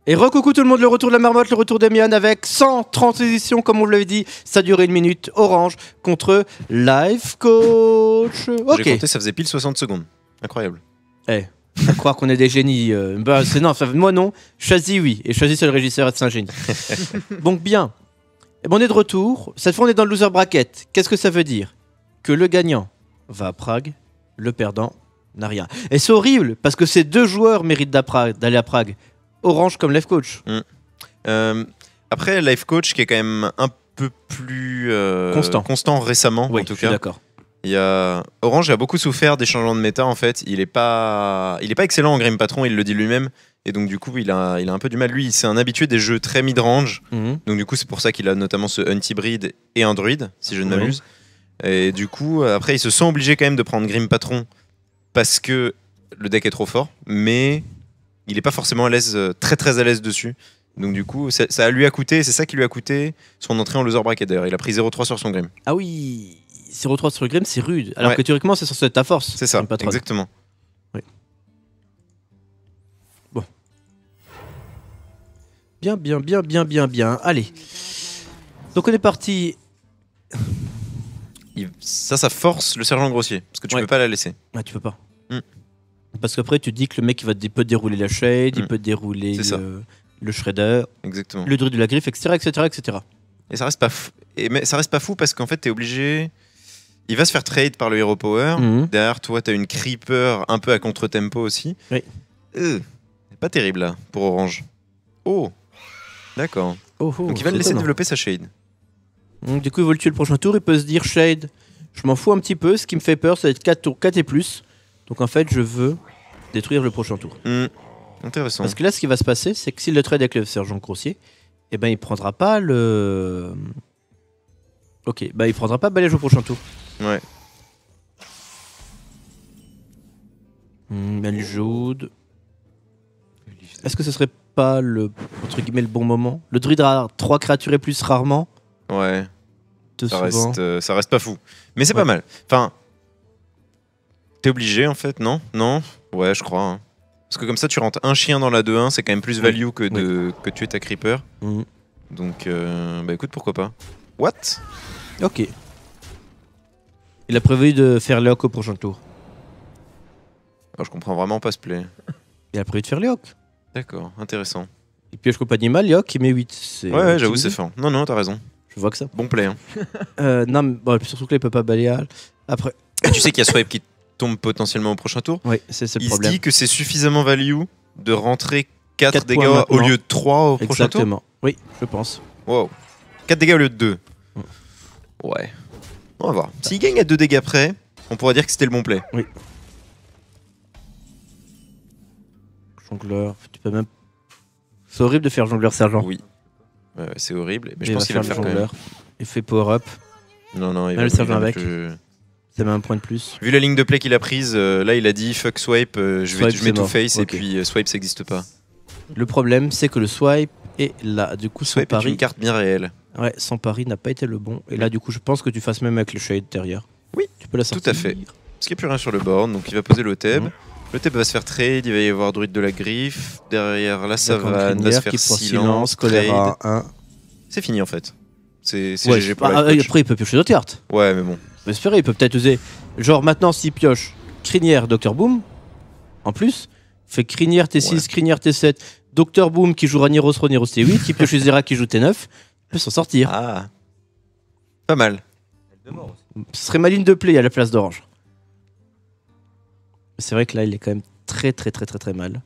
Et recoucou tout le monde, le retour de la marmotte, le retour d'Emian avec 100 transitions, comme on vous l'avait dit. Ça a duré 1 minute. Orange contre Life Coach. Ok. J'ai compté, ça faisait pile 60 secondes. Incroyable. À croire qu'on est des génies. C'est non, moi non. Chazy oui. Et Chazy c'est le régisseur et c'est un génie. Donc bien. Et bon, on est de retour. Cette fois on est dans le loser bracket. Qu'est-ce que ça veut dire? Que le gagnant va à Prague, le perdant n'a rien. Et c'est horrible parce que ces 2 joueurs méritent d'aller à Prague. Orange comme Life Coach. Après, Life Coach qui est quand même un peu plus constant récemment, Oui, en tout je suis cas. d'accord. Orange a beaucoup souffert des changements de méta en fait. Il est pas excellent en Grim Patron, il le dit lui-même. Et donc du coup, il a un peu du mal. Lui, c'est un habitué des jeux très mid-range. Donc du coup, c'est pour ça qu'il a notamment ce Hunt-Hybrid et un druide, si je ne m'abuse. Et du coup, après, il se sent obligé quand même de prendre Grim Patron parce que le deck est trop fort. Mais il n'est pas forcément à l'aise, très très à l'aise dessus. Donc du coup, ça lui a coûté, c'est ça qui lui a coûté son entrée en loser bracket d'ailleurs. Il a pris 0-3 sur son Grim. Ah oui, 0-3 sur le Grim, c'est rude. Alors que théoriquement, c'est censé être ta force. C'est ça, exactement. Oui. Bon. Bien. Allez. Donc on est parti. Ça force le sergent grossier, parce que tu peux pas la laisser. Ah, tu peux pas. Parce qu'après, tu te dis que le mec il peut dérouler la shade, il peut dérouler le shredder, exactement. le druide de la griffe, etc. Et ça reste pas fou. Mais ça reste pas fou parce qu'en fait, t'es obligé. Il va se faire trade par le Hero Power. Derrière toi, t'as une Creeper un peu à contre-tempo aussi. Oui. C'est pas terrible là pour Orange. Oh, d'accord. Donc il va le laisser développer sa shade. Donc, du coup, il veut le tuer le prochain tour. Il peut se dire shade. Je m'en fous un petit peu. Ce qui me fait peur, ça va être 4 tours, 4 et plus. Donc en fait, je veux détruire le prochain tour. Intéressant. Parce que là, ce qui va se passer, c'est que s'il le trade avec le sergent grossier, eh ben, il prendra pas le. Ok, bah il prendra pas balège au prochain tour. Ouais. Meljoude. Est-ce que ce serait pas le entre guillemets le bon moment? Le druide a 3 créatures et plus rarement. Ouais. Ça reste pas fou. Mais c'est pas mal. Enfin. T'es obligé en fait, non? Non? Ouais, je crois. Hein. Parce que comme ça, tu rentres un chien dans la 2-1, c'est quand même plus value que tuer ta creeper. Donc, bah écoute, pourquoi pas. What? Ok. Il a prévu de faire Léoc au prochain tour. Oh, je comprends vraiment pas ce play. Il a prévu de faire Léoc. D'accord, intéressant. Il pioche compagnie mal, Léoc, il met 8. Ouais, j'avoue, c'est fort. Non, t'as raison. Je vois que ça. Bon play. Hein. Non, mais bon, surtout que là, il peut pas balayer. Après. Et tu sais qu'il y a Swipe qui tombe potentiellement au prochain tour. Oui, c'est le problème. Il se dit que c'est suffisamment value de rentrer 4 dégâts points au lieu de 3 au prochain tour. Exactement. Oui, je pense. Wow. 4 dégâts au lieu de 2. Ouais. On va voir. S'il gagne à 2 dégâts près, on pourrait dire que c'était le bon play. Oui. Jongleur, tu peux même. C'est horrible de faire jongleur sergent. Oui. C'est horrible. Mais je pense qu'il va le faire quand même. Il fait power up. Non, il va le sergent avec. Ça met un point de plus. Vu la ligne de play qu'il a prise, là il a dit fuck swipe, je mets tout face et puis swipe ça n'existe pas. Le problème c'est que le swipe est là. Du coup, son swipe pari. est une carte bien réelle. Ouais, son pari n'a pas été le bon. Et là, du coup, je pense que tu fasses même avec le shade derrière. Oui, tu peux la sortir. Tout à fait. Parce qu'il n'y a plus rien sur le board, donc il va poser l'Oteb. L'Oteb va se faire trade, il va y avoir druide de la griffe. Derrière la savane va se faire silence, choléra 1. C'est fini en fait. C'est ouais, GG pour après, il peut piocher d'autres cartes. Ouais, mais bon. Mais espérer, il peut peut-être user. Genre maintenant, s'il pioche Crinière, Dr Boom, en plus, fait Crinière T6, Crinière T7, Dr Boom qui joue Raniros T8, qui pioche Zera qui joue T9, il peut s'en sortir. Ah. Pas mal. Ce serait ma ligne de play à la place d'Orange. C'est vrai que là, il est quand même très mal.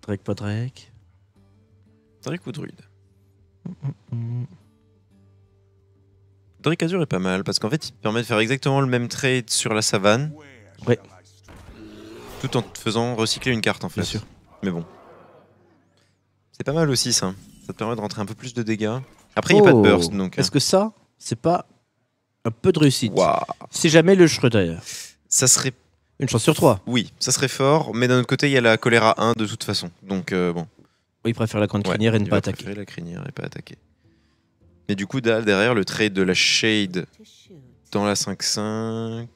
Drake, pas Drake. Drake ou druide Drake Azure est pas mal parce qu'en fait il te permet de faire exactement le même trade sur la savane. Ouais. Tout en te faisant recycler une carte en fait. Bien sûr. Mais bon. C'est pas mal aussi ça. Ça te permet de rentrer un peu plus de dégâts. Après il n'y a pas de burst donc. Est-ce que ça, c'est pas un peu de réussite? Wow. Si jamais le Shredder. Ça serait. Une chance sur 3. Oui, ça serait fort, mais d'un autre côté il y a la choléra 1 de toute façon. Donc bon. Oui, il préfère la grande crinière et ne pas attaquer. Il préfère la crinière et pas attaquer. Mais du coup, derrière le trade de la Shade dans la 5-5.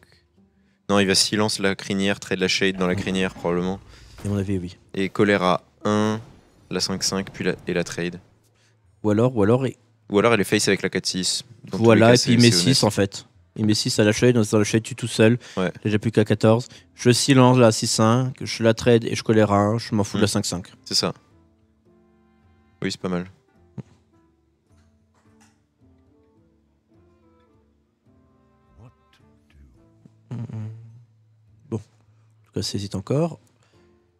Non, il va silence la crinière, trade la shade dans la crinière probablement. À mon avis, oui. Et colère à 1, la 5-5, puis la trade. Ou alors, Ou alors elle est face avec la 4-6. Dans tous voilà, les et cas, puis il c'est met honnête. 6 en fait. Il met 6 à la shade, dans la shade tu tout seul. Ouais. J'ai déjà plus qu'à 14. Je silence la 6-5, je la trade et je colère à 1, je m'en fous de la 5-5. C'est ça. Oui, c'est pas mal. Bon, en tout cas, ça hésite encore.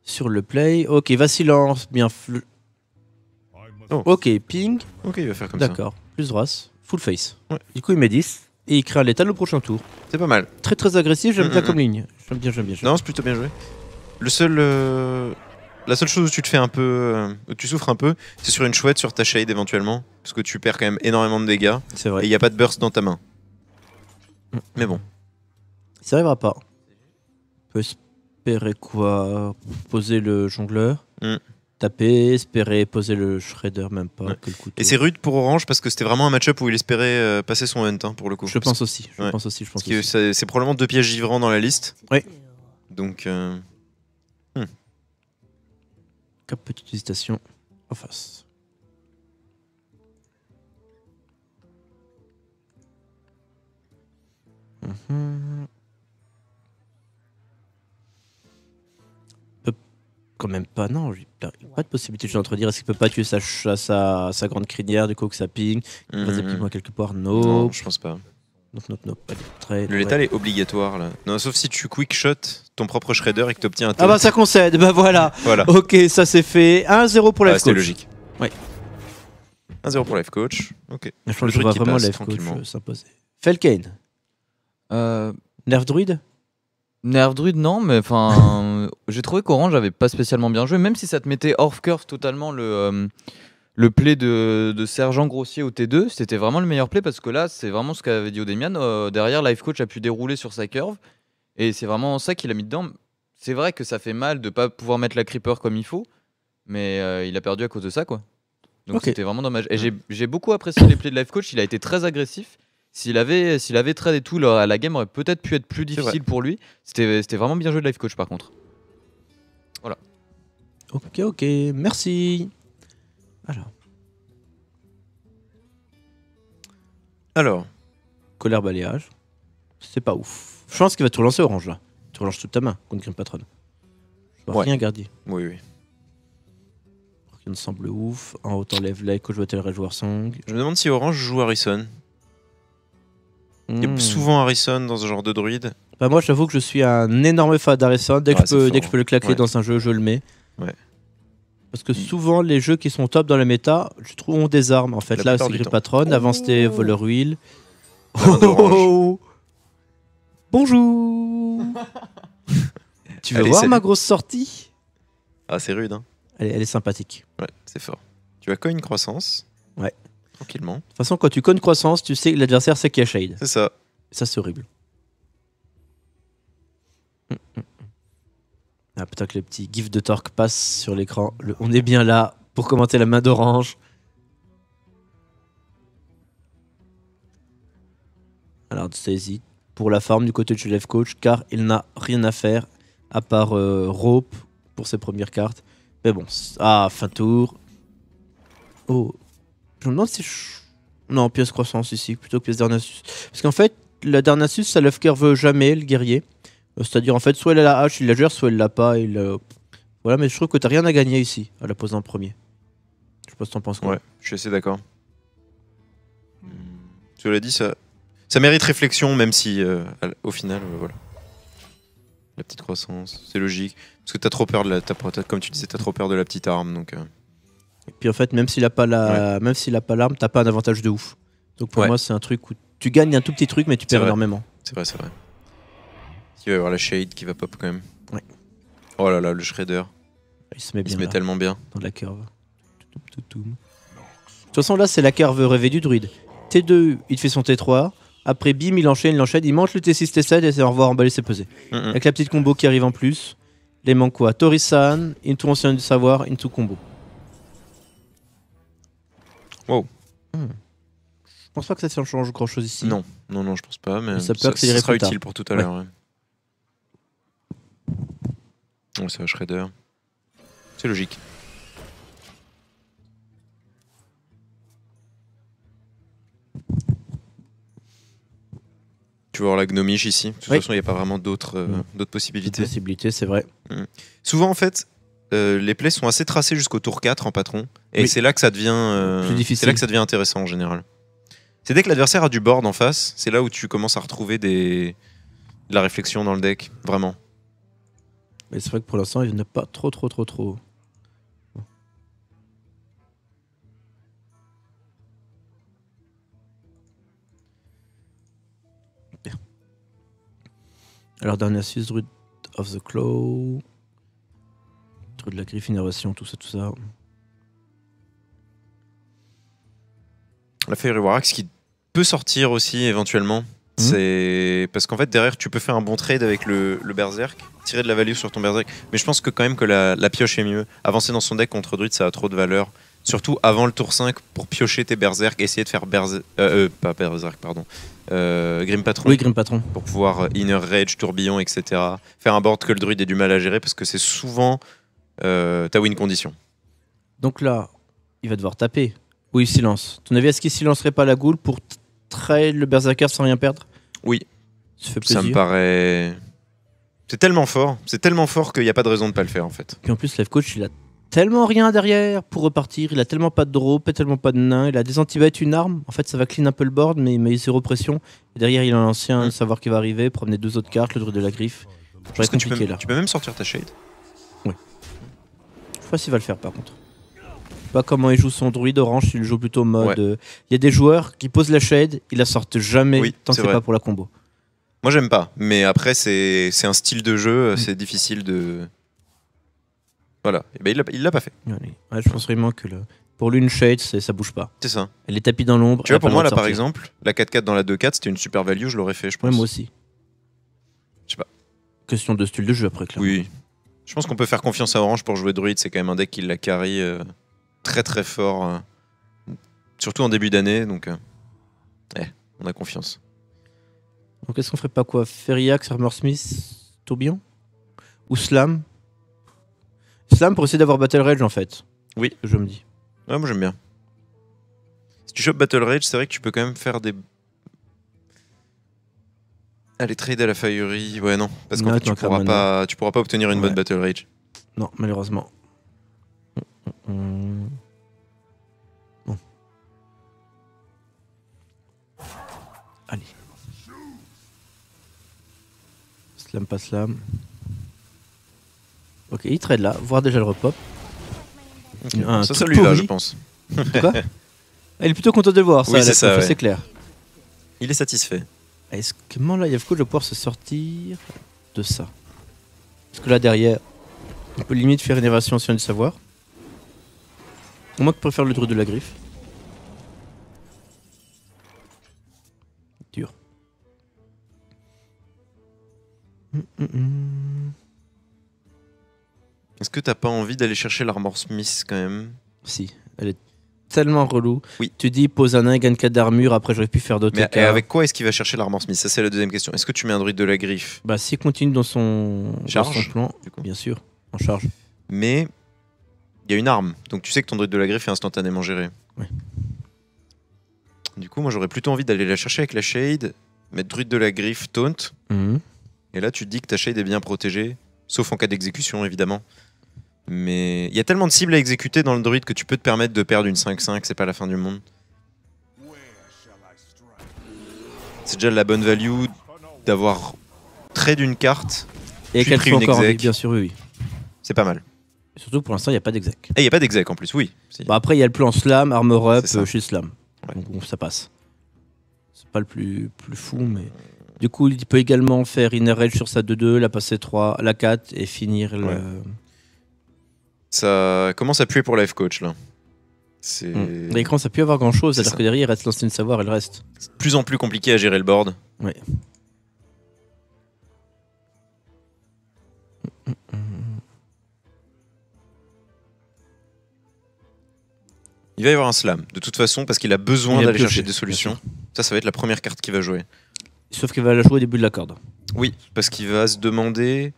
Sur le play, ok, va silence, bien. Oh. Ok, ping, Ok, il va faire comme ça. d'accord, plus race, full face. Ouais. Du coup, il met 10 et il crée un létal au prochain tour. C'est pas mal. Très très agressif, j'aime bien Mm, comme ligne. J'aime bien, j'aime bien. Non, c'est plutôt bien joué. Le seul, la seule chose où tu te fais un peu, où tu souffres un peu, c'est sur une chouette, sur ta shade éventuellement, parce que tu perds quand même énormément de dégâts C'est et vrai. il n'y a pas de burst dans ta main. Mais bon, Ça arrivera pas. On peut espérer quoi? Poser le jongleur, Mm. taper, espérer poser le shredder, même pas. Ouais. Que le couteau. et c'est rude pour Orange parce que c'était vraiment un match-up où il espérait passer son hunt hein, pour le coup. Je pense aussi. Je Ouais. pense aussi. Parce que c'est probablement 2 pièges givrants dans la liste. Ouais. Donc, Cap petite hésitation en face. Mhm. Peut quand même pas, non, il n'y a pas de possibilité, je suis en train de dire, est-ce qu'il peut pas tuer sa grande crinière, du coup que ça ping, il va plus loin quelque part, non, non. je pense pas. Nope. Allez, très, Le létal est obligatoire là. Non, sauf si tu quick shot ton propre shredder et que tu obtiens un Ah bah ça concède, bah voilà. Voilà. Ok, ça c'est fait. 1-0 pour Ah, Life c'était Coach. logique. Ouais. 1-0 pour Life Coach. Ok. Je pense Le que je druide vois qui vraiment passe Life Coach tranquillement. s'imposer. Felkane, Nerf Druid. Nerf Druid, non, mais enfin, j'ai trouvé qu'Orange avait pas spécialement bien joué, même si ça te mettait off curve totalement le play de Sergent Grossier au T2, c'était vraiment le meilleur play parce que là, c'est vraiment ce qu'avait dit Odemian. Derrière, Life Coach a pu dérouler sur sa curve et c'est vraiment ça qu'il a mis dedans. C'est vrai que ça fait mal de pas pouvoir mettre la creeper comme il faut, mais il a perdu à cause de ça, quoi. Donc Ok. c'était vraiment dommage. Et j'ai beaucoup apprécié les plays de Life Coach, il a été très agressif. S'il avait trade et tout, la game aurait peut-être pu être plus difficile pour lui. C'était vraiment bien joué de Life Coach par contre. Ok, merci. Alors, Colère balayage. C'est pas ouf. Je pense qu'il va te relancer Orange là. Tu relances toute ta main contre Grim Patron. Je vois Ouais. rien garder. oui. Rien ne semble ouf. En haut, t'enlèves Lake, je vois tel joueur Song. Je me demande si Orange joue Harrison. Il y a souvent Harrison dans ce genre de druide. Bah moi, j'avoue que je suis un énorme fan d'Harrison. Dès que Ouais, je peux, c'est dès que je fort. peux le claquer Ouais. dans un jeu, je le mets. Ouais. Parce que souvent, les jeux qui sont top dans la méta, je trouve, ont des armes. En fait, La là, plupart c'est du Grim temps. Patron. Avant, c'était Voleur Wheel. La main d'Orange. Bonjour. Tu veux Allez, voir salut. ma grosse sortie? Ah, c'est rude, hein. Elle est sympathique. Ouais, c'est fort. Tu as coin croissance. Ouais. Tranquillement. De toute façon, quand tu connes croissance, tu sais que l'adversaire sait qu'il y a shade. C'est ça. Ça, c'est horrible. Ah putain, que les petits gifs de Torque passent sur l'écran. On est bien là pour commenter la main d'Orange. Alors, ça hésite pour la forme du côté de Life Coach, car il n'a rien à faire à part Rope pour ses premières cartes. Mais bon, fin de tour. Oh, je me demande si non, pièce croissance ici, plutôt que pièce Darnassus. Parce qu'en fait, la Darnassus, ça love curve jamais, le guerrier. C'est-à-dire, en fait, soit elle a la hache, il la gère, soit elle l'a pas. Voilà, mais je trouve que t'as rien à gagner ici, à la poser en premier. Je sais pas si t'en penses quoi. Ouais, je suis assez d'accord. Cela dit, ça mérite réflexion, même si au final, voilà. La petite croissance, c'est logique. Parce que t'as trop peur comme tu disais, t'as trop peur de la petite arme, donc. Et puis en fait, même s'il a pas l'arme, t'as pas un avantage de ouf. Donc pour moi, c'est un truc où tu gagnes un tout petit truc, mais tu perds vrai. énormément. C'est vrai. Il va y avoir la shade qui va pop quand même. Ouais. Oh là là, le shredder. Il se met Il bien se met là, tellement bien. dans la curve. De toute façon, là, c'est la curve rêvée du druide. T2, il fait son T3. Après, bim, il enchaîne, il mange le T6, T7 et c'est au revoir emballer ses pesées. Avec la petite combo qui arrive en plus. Les manque quoi? Torisan, into ancien du savoir, into combo. Wow. Je pense pas que ça change grand chose ici. Non, je pense pas, mais ça peut accélérer sera plus tard. utile pour tout à Ouais. l'heure. Ouais. Ouais, ça va Shredder. C'est logique. Tu vas voir la Gnomish ici. De toute façon, il n'y a pas vraiment d'autres possibilités. Possibilité, c'est vrai. Souvent, en fait, les plays sont assez tracés jusqu'au tour 4 en patron. Et c'est là que ça devient plus difficile. c'est là que ça devient intéressant en général. C'est dès que l'adversaire a du board en face, c'est là où tu commences à retrouver de la réflexion dans le deck. Vraiment. Mais c'est vrai que pour l'instant, il n'y en a pas trop. Bien. Alors, dernière 6, Druid of the Claw. Druid de la griffe, innovation, tout ça. La Fairy Warax qui peut sortir aussi éventuellement. C'est parce qu'en fait derrière tu peux faire un bon trade avec le Berserk, tirer de la value sur ton Berserk, mais je pense que quand même que la pioche est mieux. Avancer dans son deck contre Druid ça a trop de valeur, surtout avant le tour 5 pour piocher tes Berserk, essayer de faire pas Berserk pardon, Grim Patron. Oui, Grim Patron. Pour pouvoir Inner Rage, Tourbillon, etc. Faire un board que le Druid ait du mal à gérer parce que c'est souvent ta win condition. Donc là, il va devoir taper. Oui, silence. Ton avis, est-ce qu'il silencerait pas la goule pour trade le Berserker sans rien perdre? Oui. Ça fait plaisir. Ça me paraît... C'est tellement fort qu'il n'y a pas de raison de pas le faire en fait. Puis en plus, Life Coach, il a tellement rien derrière pour repartir. Il a tellement pas de drop, tellement pas de nain. Il a des anti-bêtes, une arme. En fait, ça va clean un peu le board, mais il met zéro pression. Et derrière, il a un ancien, savoir qui va arriver, promener 2 autres cartes, le druide de la griffe. Ça va être compliqué là. Tu peux même sortir ta shade. Oui. Je sais pas s'il va le faire par contre. Pas comment il joue son druide orange, il joue plutôt mode. Il y a des joueurs qui posent la shade, ils la sortent jamais tant que c'est pas pour la combo. Moi j'aime pas, mais après c'est un style de jeu, c'est difficile de. Voilà, et ben, il l'a pas fait. Ouais, je pense vraiment que pour lui une shade, ça bouge pas. C'est ça. Elle est tapis dans l'ombre. Tu vois, pour moi là par exemple, la 4-4 dans la 2-4, c'était une super value, je l'aurais fait, je pense. Ouais, moi aussi. Je sais pas. Question de style de jeu après, clairement. Oui. Je pense qu'on peut faire confiance à Orange pour jouer druide, c'est quand même un deck qui la carry très très fort, surtout en début d'année, donc on a confiance. Donc est-ce qu'on ferait pas quoi? Feriax, Armor Smith, Tourbillon? Ou Slam? Slam pour essayer d'avoir Battle Rage en fait. Oui. Je me dis. Ouais, moi j'aime bien. Si tu chopes Battle Rage, c'est vrai que tu peux quand même faire des... Allez, trade à la Fury, ouais non, parce qu'en fait tu pourras pas obtenir une bonne Battle Rage. Non, malheureusement. Bon. Allez. Slam, pas slam. Ok, il trade là, voir déjà le repop. Okay. Ça lui va, je pense. Quoi? Il est plutôt content de le voir, ça, oui, c'est clair. Il est satisfait. Est-ce que là, Yavko va pouvoir se sortir de ça? Parce que là, derrière, on peut limite faire une évasion si on a du savoir. Moi qui préfère le druide de la griffe. Dur. Est-ce que t'as pas envie d'aller chercher l'Armor Smith quand même? Si, elle est tellement relou. Oui. Tu dis pose un 1, gagne 4 d'armure, après j'aurais pu faire d'autres. Mais avec quoi est-ce qu'il va chercher l'Armor Smith? Ça c'est la deuxième question. Est-ce que tu mets un druide de la griffe? Bah s'il continue dans son plan, du coup. Bien sûr, en charge. Mais il y a une arme, donc tu sais que ton druide de la griffe est instantanément géré. Ouais. Du coup, moi j'aurais plutôt envie d'aller la chercher avec la shade, mettre druide de la griffe, taunt. Et là tu te dis que ta shade est bien protégée, sauf en cas d'exécution évidemment. Mais il y a tellement de cibles à exécuter dans le druide que tu peux te permettre de perdre une 5-5, c'est pas la fin du monde. C'est déjà de la bonne value d'avoir trade une carte et qu'elle soit encore en vie, bien sûr, oui. C'est pas mal. Et surtout pour l'instant, il n'y a pas d'exec. Et il n'y a pas d'exec en plus, oui. Bah après, il y a le plan slam, armor up, chez slam. Ouais. Donc bon, ça passe. C'est pas le plus fou, mais... Du coup, il peut également faire Inner Rage sur sa 2-2, la passer 3, la 4 et finir le... Ça commence à puer pour Life Coach là. Mais il commence à plus avoir grand chose, c'est-à-dire que derrière il reste l'ancien savoir et le reste. C'est de plus en plus compliqué à gérer le board. Ouais. Il va y avoir un slam, de toute façon, parce qu'il a besoin d'aller chercher des solutions. Ça va être la première carte qu'il va jouer. Sauf qu'il va la jouer au début de la corde. Oui, parce qu'il va se demander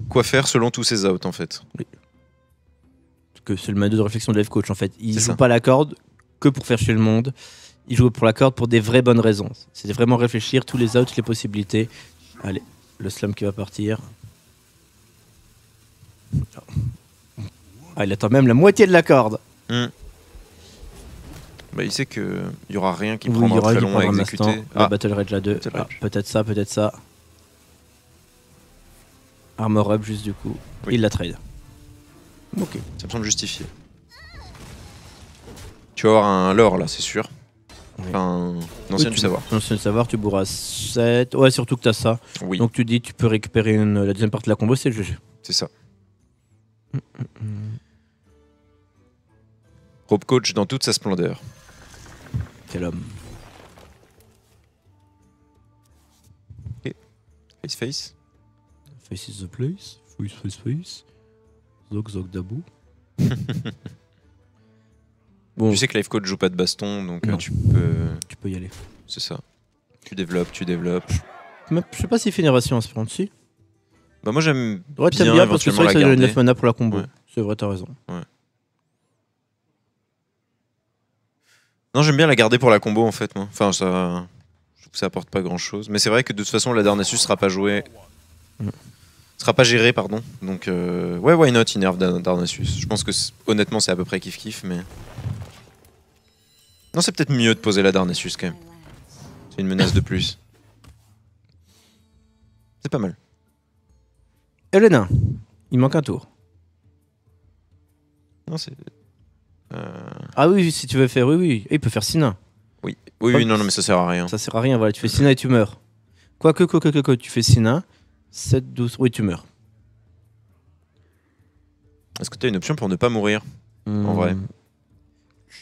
quoi faire selon tous ces outs en fait. Parce que c'est le mode de réflexion de Life Coach en fait. Il C'est joue ça. pas la corde que pour faire chier le monde. Il joue pour la corde pour des vraies bonnes raisons. C'est vraiment réfléchir tous les outs, toutes les possibilités. Allez, le slam qui va partir. Ah, il attend même la moitié de la corde. Bah, il sait qu'il y aura rien qui Oui, il y prendra aura très qui long à prendra un exécuter. instant. La Battle Rage la 2. Battle Ah, Rage. peut-être ça, peut-être ça. Armor up juste du coup. Oui. Il la trade. Ok. Ça me semble justifié. Tu vas avoir un lore là, c'est sûr. Oui. Enfin, un ancien Oui, du savoir. Ancien du savoir, tu bourras 7. Ouais, surtout que t'as ça. Oui, Donc tu dis tu peux récupérer la deuxième partie de la combo, c'est le GG. c'est ça. Rope Coach dans toute sa splendeur. Quel homme. Face face. Face is the place. Face, face, face. Zog, zog, dabou. Bon, Tu sais que Life Coach joue pas de baston, donc Non. tu peux. tu peux y aller. C'est ça. Tu développes, tu développes. Mais je sais pas s'il fait une réaction inspirante dessus. Bah moi j'aime Ouais, t'aimes bien, bien parce que c'est éventuellement vrai que la ça donne garder. 9 mana pour la combo. Ouais. C'est vrai, t'as raison. Non, j'aime bien la garder pour la combo en fait, moi. Enfin, ça. Je trouve que ça apporte pas grand chose. Mais c'est vrai que de toute façon, la Darnassus sera pas jouée. Sera pas gérée, pardon. Donc, ouais, why not, Innerve Darnassus. Je pense que honnêtement, c'est à peu près kiff-kiff, mais. Non, c'est peut-être mieux de poser la Darnassus quand même. C'est une menace de plus. C'est pas mal. Elena, il manque un tour. Non, c'est. Ah oui, si tu veux faire, oui, oui. Et il peut faire Sina. Oui, oui, non, mais ça sert à rien. Ça sert à rien, voilà, tu fais Sina et tu meurs. Quoique, tu fais Sina, 7, 12, oui, tu meurs. Est-ce que tu as une option pour ne pas mourir En vrai.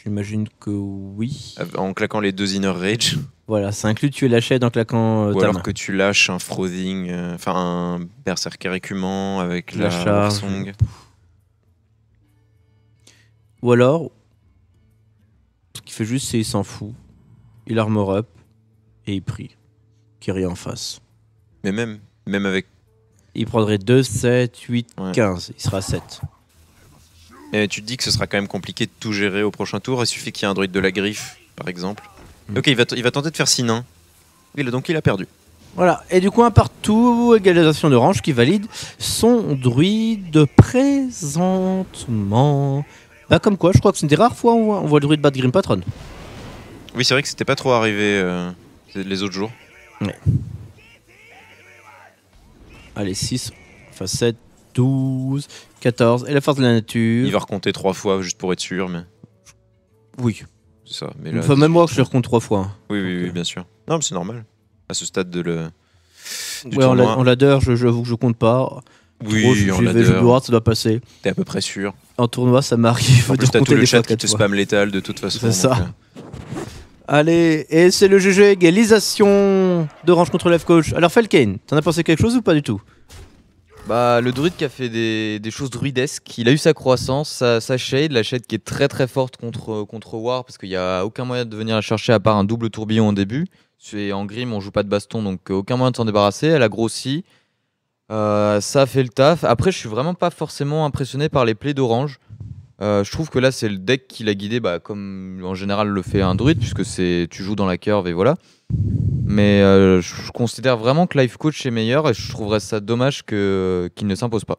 J'imagine que oui. en claquant les 2 Inner Rage? Voilà, ça inclut tuer la chaîne en claquant Ou ta alors main. que tu lâches un Frothing, enfin un Berserker écumant avec La la charge. Song. Ou alors, ce qu'il fait juste, c'est il s'en fout. Il armor up et il prie. Qu'il n'y ait rien en face. Mais même avec. Il prendrait 2, 7, 8, Ouais. 15. Il sera à 7. Et tu te dis que ce sera quand même compliqué de tout gérer au prochain tour. Il suffit qu'il y ait un druide de la griffe, par exemple. Ok, il va tenter de faire Sinin. Donc il a perdu. Voilà, et du coup, un partout, égalisation de range qui valide son druide présentement. Bah, comme quoi, je crois que c'est une des rares fois où on voit le druide battre Grim Patron. Oui, c'est vrai que c'était pas trop arrivé les autres jours. Allez, 6, enfin 7, 12, 14, et la force de la nature. Il va recompter 3 fois juste pour être sûr, mais Oui, c'est ça. Mais là, enfin, même moi, je le recompte 3 fois. Hein. oui, bien sûr. Non, mais c'est normal. À ce stade du Ouais, tournoi. en ladder, j'avoue que je compte pas. Oui, Trop, en je vais ladder, jouer droite, ça doit passer. t'es à peu près sûr. En tournoi, ça m'arrive En de plus, t'as tout recompter le des chat fois qui 4 te fois. spam létal de toute façon. C'est ça. donc, Allez, et c'est le GG égalisation de range contre Life Coach. Alors Felkane, t'en as pensé quelque chose ou pas du tout? Bah, le druide qui a fait des choses druidesques, il a eu sa croissance, sa shade, la shade qui est très très forte contre War, parce qu'il n'y a aucun moyen de venir la chercher à part un double tourbillon au début. En Grim, on joue pas de baston, donc aucun moyen de s'en débarrasser. Elle a grossi, ça a fait le taf. Après, je suis vraiment pas forcément impressionné par les plays d'orange. Je trouve que là, c'est le deck qui l'a guidé, bah, comme en général le fait un druide, puisque tu joues dans la curve et voilà. Mais je considère vraiment que Life Coach est meilleur et je trouverais ça dommage qu'il ne s'impose pas.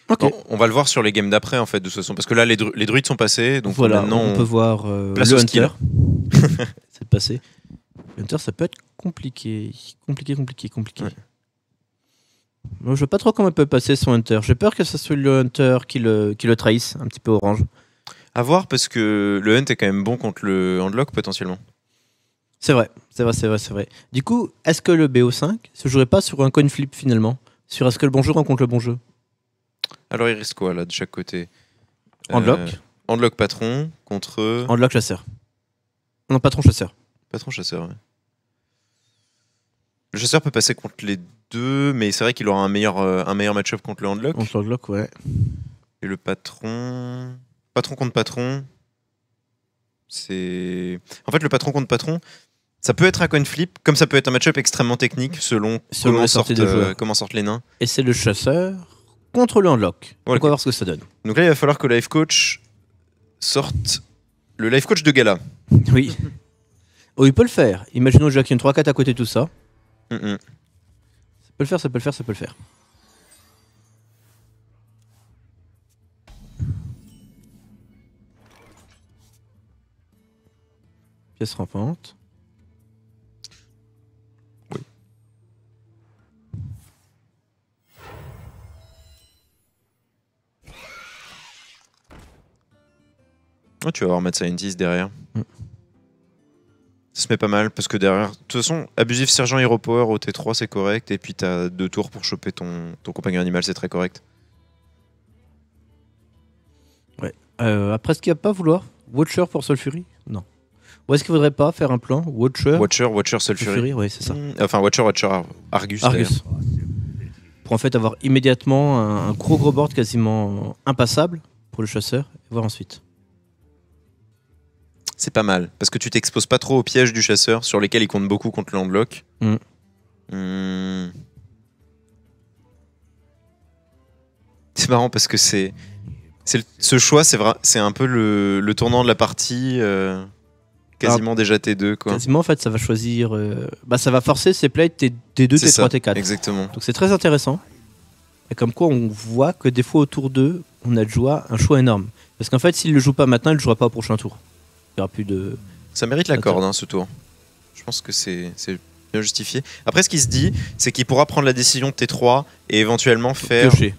Ok. on va le voir sur les games d'après en fait de toute façon parce que là les druides sont passés donc Voilà, maintenant on peut voir place le au Hunter. skill. C'est passé. Le Hunter, ça peut être compliqué. Compliqué. Ouais. Moi, je sais pas trop comment il peut passer son Hunter. J'ai peur que ce soit le Hunter qui le trahisse un petit peu orange. À voir parce que le hunt est quand même bon contre le handlock potentiellement. C'est vrai. Du coup, est-ce que le BO5 se jouerait pas sur un coin flip finalement? Sur est-ce que le bon jeu rencontre le bon jeu? Alors il risque quoi là de chaque côté? Handlock, Handlock patron contre handlock chasseur. Non, patron chasseur. patron chasseur. Ouais. Le chasseur peut passer contre les deux mais c'est vrai qu'il aura un meilleur match-up contre le handlock. Contre handlock, ouais. Et le patron contre patron, c'est en fait le patron contre patron. Ça peut être un coin flip, comme ça peut être un match-up extrêmement technique selon Selon la sortie des joueurs. comment sortent les nains. Et c'est le chasseur contre le handlock. Voilà. On va voir ce que ça donne. Donc là, il va falloir que le life coach sorte le life coach de gala. Oui. Oh, il peut le faire. Imaginons déjà qu'il y a une 3-4 à côté de tout ça. Ça peut le faire, ça peut le faire, ça peut le faire. Pièce rampante. Oh, tu vas avoir Mad Scientist derrière. Ça se met pas mal parce que derrière, de toute façon, Abusif Sergent Hero Power au T3 c'est correct et puis t'as 2 tours pour choper ton compagnon animal, c'est très correct. Ouais. Après, est-ce qu'il n'y a pas vouloir Watcher pour Sulfury? Non. Ou est-ce qu'il faudrait pas faire un plan Watcher Sulfury. Oui, c'est ça. Enfin, Watcher, Argus. Argus. Pour en fait avoir immédiatement un gros board quasiment impassable pour le chasseur et voir ensuite. C'est pas mal parce que tu t'exposes pas trop aux pièges du chasseur sur lesquels il compte beaucoup contre le handlock. C'est marrant parce que ce choix, c'est un peu le tournant de la partie. Quasiment déjà T2 quoi. Quasiment en fait ça va choisir ça va forcer ses plays T2, T3, T4. Exactement. Donc c'est très intéressant. Et comme quoi on voit que des fois au tour 2 on a un choix énorme. Parce qu'en fait s'il le joue pas maintenant il le jouera pas au prochain tour. Il y aura plus de... Ça mérite la corde ce tour. Je pense que c'est bien justifié. Après ce qui se dit c'est qu'il pourra prendre la décision de T3 et éventuellement faire... Piocher.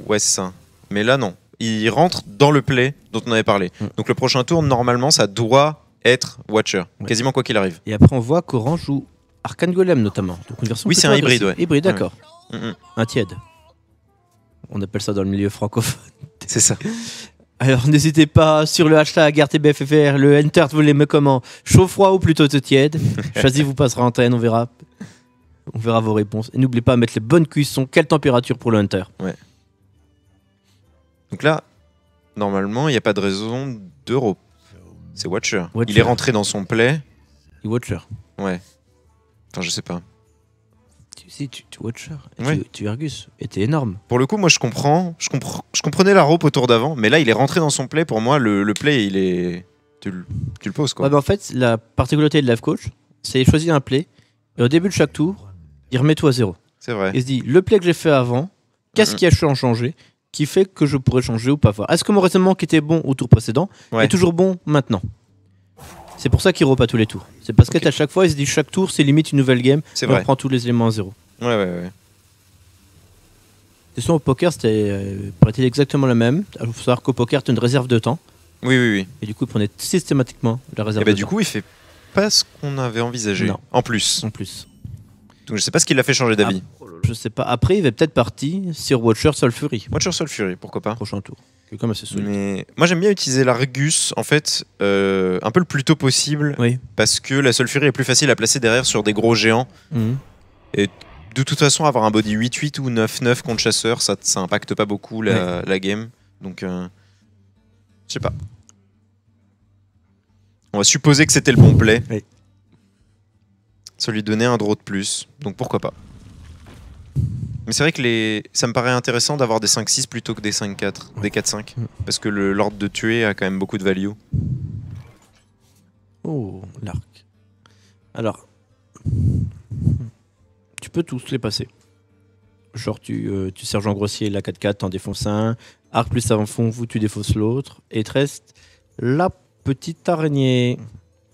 Ouais c'est ça. Mais là non. Il rentre dans le play dont on avait parlé. Donc le prochain tour normalement ça doit être Watcher, quasiment quoi qu'il arrive. Et après on voit qu'Orange joue Arcane Golem notamment. Donc une version c'est un hybride, ouais. Hybride, d'accord. Un tiède. On appelle ça dans le milieu francophone. C'est ça. Alors n'hésitez pas sur le hashtag RTBFFR, le Enter, vous l'aimez comment? Chaud, froid ou plutôt tiède? Choisis, vous passera en antenne, on verra vos réponses. Et n'oubliez pas de mettre les bonnes cuissons. Quelle température pour le Hunter? Ouais. Donc là, normalement, il n'y a pas de raison d'Europe. C'est Watcher. Il est rentré dans son play. Il Watcher. Ouais. Enfin, je sais pas. Tu Watcher. Tu Argus. Et t'es énorme. Pour le coup, moi, je comprenais la rope au tour d'avant, mais là, il est rentré dans son play. Pour moi, le play, il est... Tu le poses, quoi. Ouais, bah en fait, la particularité de Life Coach, c'est choisir un play. Et au début de chaque tour, il remet tout à zéro. C'est vrai. Il se dit, le play que j'ai fait avant, qu'est-ce qui a changé qui fait que je pourrais changer ou pas voir. Est-ce que mon raisonnement qui était bon au tour précédent est toujours bon maintenant? C'est pour ça qu'il repas tous les tours. C'est parce qu'à chaque fois, il se dit chaque tour, c'est limite une nouvelle game. C'est vrai. On prend tous les éléments à zéro. Ouais. De toute façon, au poker, c'était exactement la même. Il faut savoir qu'au poker, tu as une réserve de temps. Oui. Et du coup, il prenait systématiquement la réserve de temps. Du coup, il fait pas ce qu'on avait envisagé. Non. En plus. Donc je sais pas ce qui l'a fait changer d'avis. Je sais pas. Après, il va peut-être parti sur Watcher Sulfury. Watcher Sulfury, pourquoi pas. Prochain tour. C'est comme assez solide. Mais moi j'aime bien utiliser l'Argus en fait un peu le plus tôt possible parce que la Sulfury est plus facile à placer derrière sur des gros géants. Et de toute façon avoir un body 8-8 ou 9-9 contre chasseur ça impacte pas beaucoup la game. Donc je sais pas. On va supposer que c'était le bon play. Ça lui donnait un draw de plus, donc pourquoi pas. Mais c'est vrai que ça me paraît intéressant d'avoir des 5-6 plutôt que des 5-4, des 4-5. Parce que l'ordre de tuer a quand même beaucoup de value. Oh, l'arc. Alors, tu peux tous les passer. Genre, tu sergent grossier la 4-4, t'en défonces un. Arc plus avant-fond, vous, tu défausses l'autre. Et il te reste la petite araignée.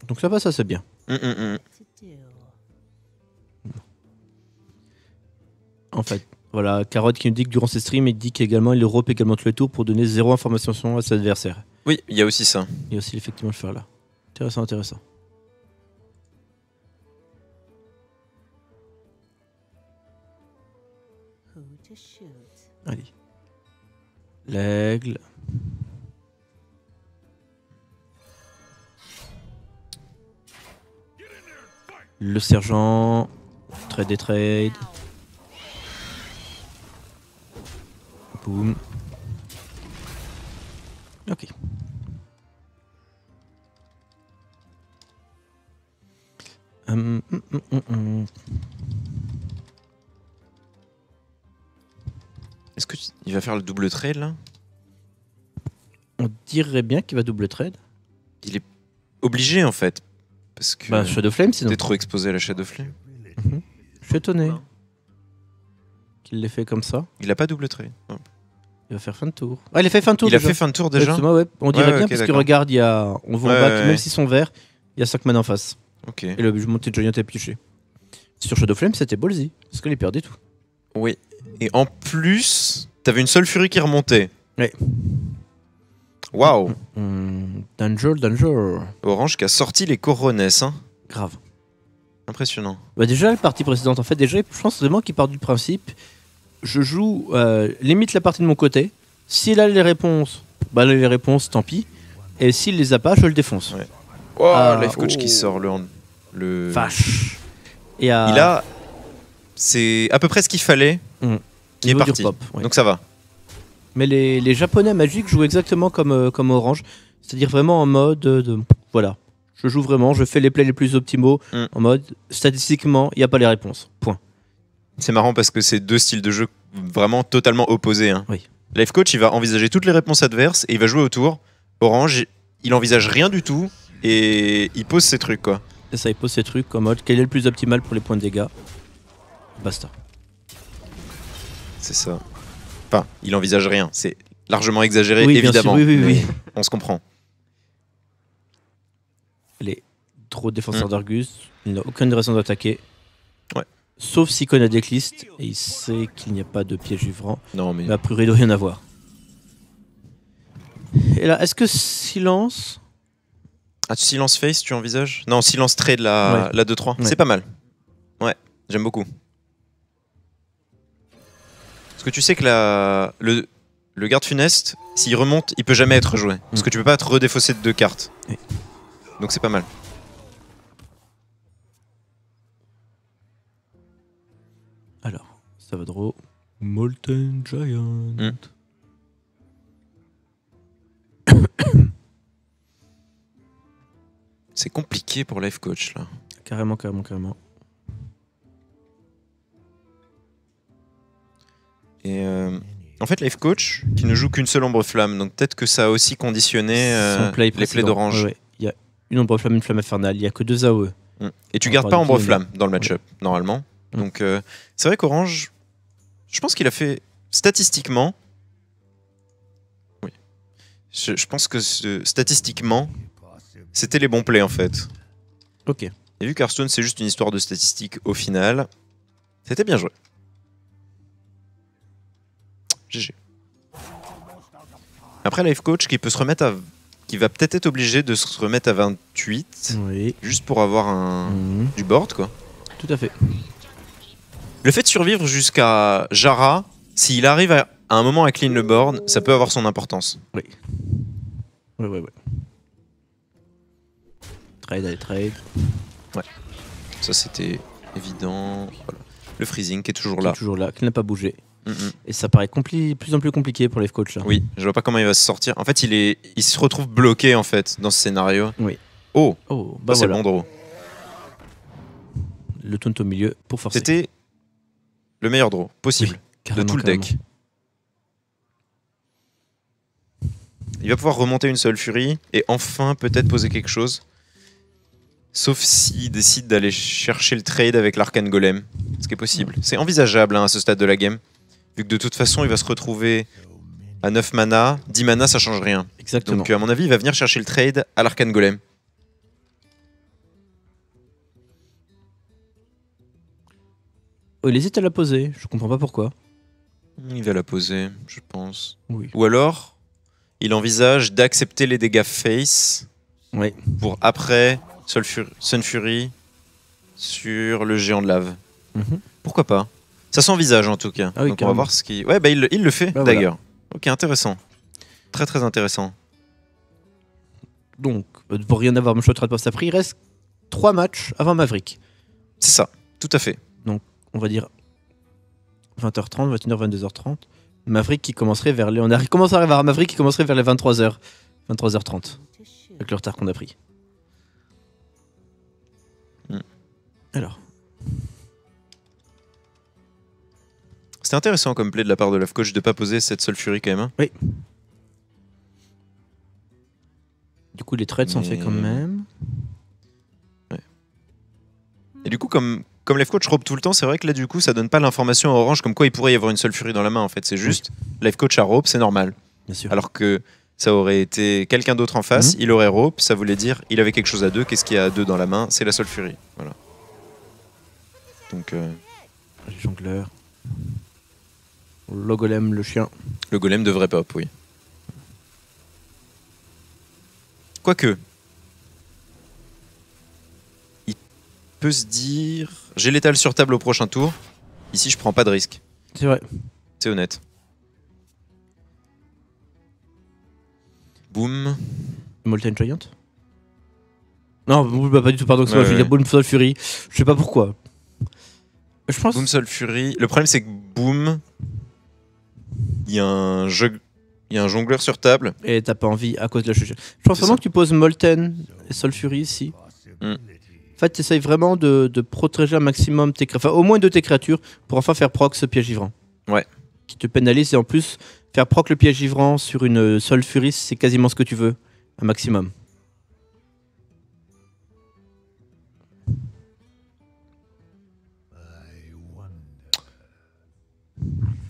Donc ça passe assez bien. En fait, voilà, Carotte qui nous dit que durant ses streams, il dit qu'également il rope également tous les tours pour donner 0 information à ses adversaires. Oui, il y a aussi ça. Il y a aussi effectivement le faire là. Intéressant. Allez. L'aigle. Le sergent. Trade. Boum. Ok. hum, hum, hum, hum, hum. Est-ce qu'il va faire le double trade là? On dirait bien qu'il va double trade. Il est obligé en fait. Parce que Bah, Shadow Flame sinon. t'es trop exposé à la Shadow Flame. Je suis étonné qu'il l'ait fait comme ça. Il a pas double trade. Ouais. Il va faire fin de tour. Ah, il a fait fin de tour Il a déjà. fait fin de tour déjà. Excuse-moi, ouais. On dirait Ouais, bien ok, parce que d'accord. regarde, il y a... on voit en Ouais, bas ouais, que même ouais. s'ils sont verts, il y a 5 mana en face. Ok. Et le monté de Giant est pioché. Sur Shadow Flame, c'était ballsy. Parce qu'il perdait tout. Oui. Et en plus, t'avais une seule furie qui remontait. Ouais. Waouh. Danger. Orange qui a sorti les Corones, hein. Grave. Impressionnant. Bah déjà, la partie précédente, en fait, déjà, je pense vraiment qu'il part du principe. Je joue limite la partie de mon côté. S'il a les réponses, bah les réponses, tant pis. Et s'il les a pas, je le défonce. Ouais. Oh, Ah, Life Coach oh. qui sort le... Vache. Et Il a... C'est à peu près ce qu'il fallait qui est niveau parti. dur pop, ouais. Donc ça va. Mais les japonais Magic jouent exactement comme Orange. C'est-à-dire vraiment en mode voilà. Je joue vraiment, je fais les plays les plus optimaux. En mode, statistiquement, il n'y a pas les réponses. Point. C'est marrant parce que c'est deux styles de jeu vraiment totalement opposés. Hein. Oui. Life Coach, il va envisager toutes les réponses adverses et il va jouer autour. Orange, il envisage rien du tout et il pose ses trucs, quoi. Et ça, il pose ces trucs en mode, quel est le plus optimal pour les points de dégâts. Basta. C'est ça. Enfin, il envisage rien. C'est largement exagéré, Oui, bien évidemment. sûr, oui. mais on se comprend. Les trop défenseurs d'Argus, il n'a aucune raison d'attaquer. Ouais. Sauf s'il connaît Decklist et il sait qu'il n'y a pas de piège givrant. Non, mais Mais a priori, il doit rien avoir. Et là, est-ce que silence. ah, silence face, tu envisages? Non, silence trade la 2-3. Ouais. C'est pas mal. Ouais, j'aime beaucoup. Parce que tu sais que le garde funeste, s'il remonte, il peut jamais être joué. Parce que tu peux pas te redéfausser de 2 cartes. Oui. Donc c'est pas mal. Alors, ça va draw. Molten Giant. C'est compliqué pour Life Coach là. Carrément. Et en fait, Life Coach, qui ne joue qu'une seule ombre flamme, donc peut-être que ça a aussi conditionné Son play les plays précédent. d'orange. Ouais. Il y a une ombre flamme, une flamme infernale. Il n'y a que 2 AOE. Et tu On gardes parle pas de ombre qui, flamme dans le match-up, normalement. Donc c'est vrai qu'Orange, je pense qu'il a fait statistiquement. Oui. Je pense que statistiquement, c'était les bons plays en fait. Ok. Et vu qu'Hearthstone c'est juste une histoire de statistiques au final, c'était bien joué. GG. Après Life Coach qui peut se remettre à... qui va peut-être être obligé de se remettre à 28 Oui. juste pour avoir du board quoi. Tout à fait. Le fait de survivre jusqu'à Jara, s'il arrive à un moment à clean le board, ça peut avoir son importance. Oui. Ouais. Trade, allez, trade. Ça c'était évident. Voilà. Le freezing qui est toujours Qui là. est toujours là, qui n'a pas bougé. Mm. Et ça paraît plus en plus compliqué pour les coachs là. Oui, je vois pas comment il va se sortir. En fait, il se retrouve bloqué en fait dans ce scénario. Oui. Oh, Oh, bah c'est voilà. le bon draw. Le taunt au milieu pour forcer. C'était le meilleur draw possible Oui, de carrément, tout le deck. Il va pouvoir remonter une seule furie et enfin peut-être poser quelque chose. Sauf s'il décide d'aller chercher le trade avec l'Arcane Golem. Ce qui est possible. C'est envisageable hein, à ce stade de la game. Vu que de toute façon, il va se retrouver à 9 mana. 10 mana, ça change rien. Exactement. Donc à mon avis, il va venir chercher le trade à l'Arcane Golem. Oh, il hésite à la poser, je comprends pas pourquoi. Il va la poser, je pense. Oui. Ou alors, il envisage d'accepter les dégâts face Oui. pour après Sun Fury sur le géant de lave. Pourquoi pas? Ça s'envisage en tout cas. Ah oui, donc on va carrément. voir ce qui. Ouais, bah il le fait Bah, d'ailleurs. Ok, intéressant. Très très intéressant. Donc, pour rien avoir, mon shot trade post après, il reste 3 matchs avant Maverick. C'est ça, tout à fait. On va dire 20h30, 21h, 22h30. Maverick qui commencerait vers les... On a commencé à arriver à Maverick qui commencerait vers les 23h. 23h30. Avec le retard qu'on a pris. Alors. C'était intéressant comme play de la part de Love Coach de pas poser cette Soul Fury quand même. Hein. Oui. Du coup, les trades sont faits quand même. Ouais. Et du coup, comme Love Coach robe tout le temps, c'est vrai que là, du coup, ça donne pas l'information à Orange comme quoi il pourrait y avoir une Soul Fury dans la main. En fait, c'est juste Love Coach a robe, c'est normal. Bien sûr. Alors que ça aurait été quelqu'un d'autre en face, il aurait rope, ça voulait dire il avait quelque chose à 2. Qu'est-ce qu'il y a à 2 dans la main? C'est la Soul Fury. Voilà. Donc. Les jongleurs. Le golem, le chien. Le golem devrait pop, oui. Quoique. Il peut se dire j'ai l'étal sur table au prochain tour. Ici, je prends pas de risque. C'est vrai. C'est honnête. Boom. Molten Giant. Non, bah, pas du tout, pardon. Je veux dire Boom Soul Fury. Je sais pas pourquoi. Je pense. Boom Soul Fury. Le problème, c'est que Boom. Il y a un jongleur sur table. Et t'as pas envie à cause de la chuche. Je pense vraiment que tu poses Molten et Soul Fury ici. En fait, t'essayes vraiment de protéger un maximum tes créatures. Enfin, au moins de tes créatures pour enfin faire proc ce piège givrant. Ouais. Qui te pénalise et en plus, faire proc le piège givrant sur une Soul Fury, c'est quasiment ce que tu veux. Un maximum.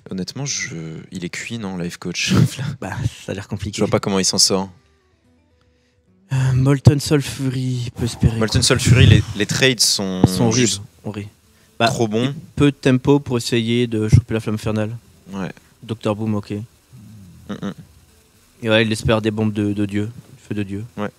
Honnêtement, il est cuit, non, Life Coach. Bah, ça a l'air compliqué. Je vois pas comment il s'en sort. Molten Soul Fury peut espérer. Molten Soul Fury, les trades sont horribles. Trop bons. Peu de tempo pour essayer de choper la flamme infernale. Ouais. Dr Boom, ok. Et ouais, il espère des bombes de Dieu, feu de Dieu. Ouais.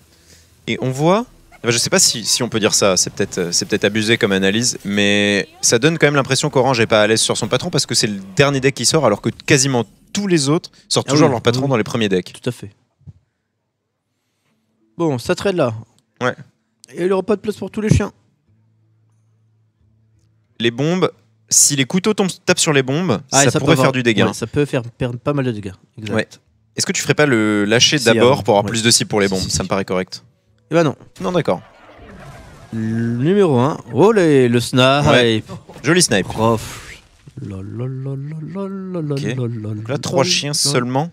Et on voit, je sais pas si on peut dire ça, c'est peut-être abusé comme analyse, mais ça donne quand même l'impression qu'Orange est pas à l'aise sur son patron parce que c'est le dernier deck qui sort alors que quasiment tous les autres sortent toujours leur patron dans les premiers decks. Tout à fait. Bon, ça trade là. Ouais. Et il n'y aura pas de place pour tous les chiens. Les bombes, si les couteaux tapent sur les bombes, ça pourrait faire du dégât. Ouais, ça peut faire perdre pas mal de dégâts. Exact. Ouais. Est-ce que tu ferais pas le lâcher d'abord pour avoir plus de cibles pour les bombes? Ça me paraît correct. Eh ben non. Non, d'accord. Numéro 1. Oh, le snipe. Ouais. Joli snipe. Prof. Okay. Donc là, 3 chiens seulement. De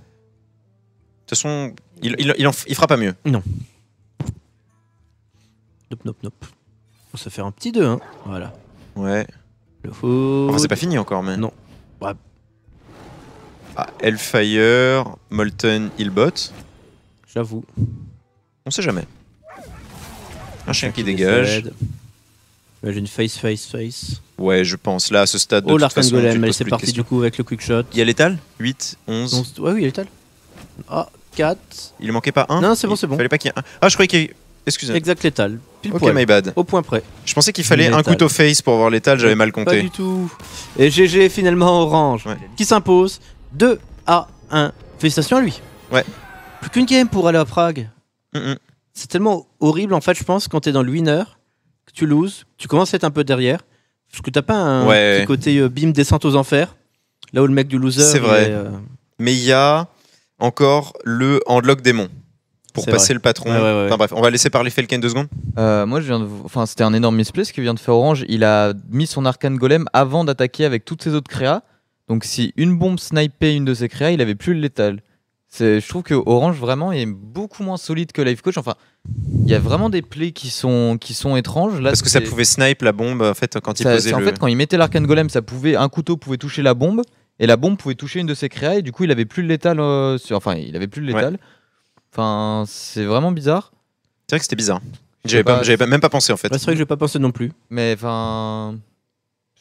toute façon, il fera pas mieux. Non. Nope. On va se faire un petit 2, hein. Voilà. Ouais. Le foot. Enfin, c'est pas fini encore, mais. Non. Ouais. Ah, Hellfire, Molten, Hillbot. J'avoue. On sait jamais. Un chien qui dégage. J'ai une face. Ouais, je pense. Là, à ce stade, de oh, toute l'Arcane façon, Golem, elle s'est partie du coup avec le quick shot. Il y a l'étal 8, 11. Ouais, oui, il y a l'étal. Ah, 4. Il manquait pas un? Non, c'est bon, c'est bon. Il fallait pas qu'il y ait un. Ah, je croyais qu'il y ait. Excusez-moi. Exact, l'étal. Ok, my bad. Au point près. Je pensais qu'il fallait un couteau face pour avoir l'étal, j'avais mal compté. Pas du tout. Et GG finalement Orange, qui s'impose 2-1. Félicitations à lui. Ouais. Plus qu'une game pour aller à Prague. C'est tellement horrible en fait, je pense, quand t'es dans le winner, que tu loses, tu commences à être un peu derrière, parce que t'as pas un petit côté bim descente aux enfers, là où le mec du loser. C'est vrai. Mais il y a encore le handlock démon. Pour passer le patron. Ouais. Enfin bref, on va laisser parler Felken 2 secondes. Moi, c'était un énorme misplay ce qu'il vient de faire Orange. Il a mis son Arcane Golem avant d'attaquer avec toutes ses autres créas. Donc si une bombe snipait une de ses créas, il avait plus le létal. Je trouve que Orange vraiment est beaucoup moins solide que Life Coach. Enfin, il y a vraiment des plays qui sont étranges. Là, parce que ça pouvait snipe la bombe en fait quand il posait En fait, quand il mettait l'Arcane Golem, un couteau pouvait toucher la bombe et la bombe pouvait toucher une de ses créas et du coup il avait plus le létal. Il avait plus le létal. Ouais. Enfin, c'est vraiment bizarre. C'est vrai que c'était bizarre. J'avais même pas pensé en fait. C'est vrai que j'ai pas pensé non plus. Mais enfin,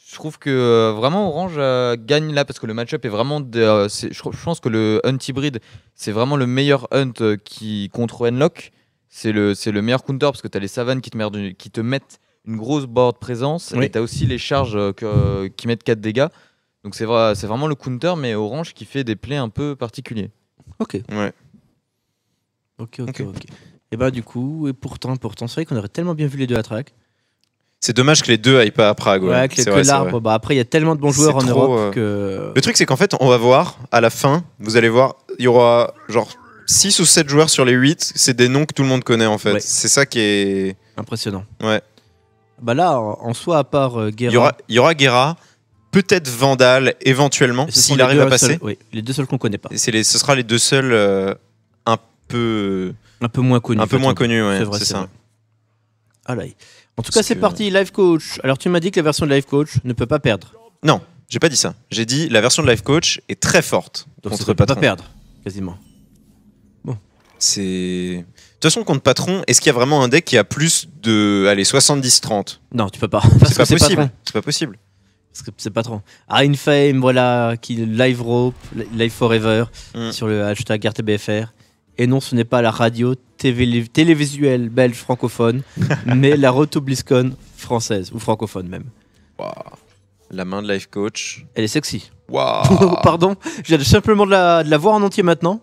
je trouve que vraiment Orange gagne là parce que le match-up est vraiment. Je pense que le Hunt hybride, c'est vraiment le meilleur Hunt contre Enlock. C'est le meilleur counter parce que t'as les savanes qui te mettent une grosse board présence et t'as aussi les charges qui mettent 4 dégâts. Donc c'est vraiment le counter, mais Orange qui fait des plays un peu particuliers. Ok. Ouais. Ok. Et bah du coup, et pourtant, c'est vrai qu'on aurait tellement bien vu les deux à track. C'est dommage que les deux aillent pas à Prague. Ouais, que l'arbre. Bah après, il y a tellement de bons joueurs en Europe que. Le truc, c'est qu'en fait, on va voir à la fin. Vous allez voir, il y aura genre 6 ou 7 joueurs sur les 8. C'est des noms que tout le monde connaît en fait. Ouais. C'est ça qui est impressionnant. Ouais. Bah là, en soi, à part Il y aura Guerra, peut-être Vandal, éventuellement, ce sont s'il les arrive deux à passer. seuls- oui, les deux seuls qu'on connaît pas. Et ce sera les deux seuls un peu moins connus. connus, ouais, C'est vrai, c'est c'est ça. vrai. Ah là. En tout Parce cas, c'est que- parti, Live Coach. Alors, tu m'as dit que la version de Live Coach ne peut pas perdre. Non, j'ai pas dit ça. J'ai dit la version de Life Coach est très forte Donc, ça contre ne peut pas Patron. perdre, quasiment. C'est de toute façon contre Patron, est-ce qu'il y a vraiment un deck qui a plus de 70-30? Non, tu peux pas. Parce C'est pas que c'est possible. patron. C'est pas possible. Parce que c'est patron. Ah, Infame, voilà, qui live rope, live forever, Mm. sur le hashtag RTBFR. Et non, ce n'est pas la radio télévisuelle belge francophone, mais la Roto BlizzCon française, ou francophone même. Waouh. La main de Life Coach. Elle est sexy. Waouh. Pardon, j'ai simplement de la voir en entier maintenant.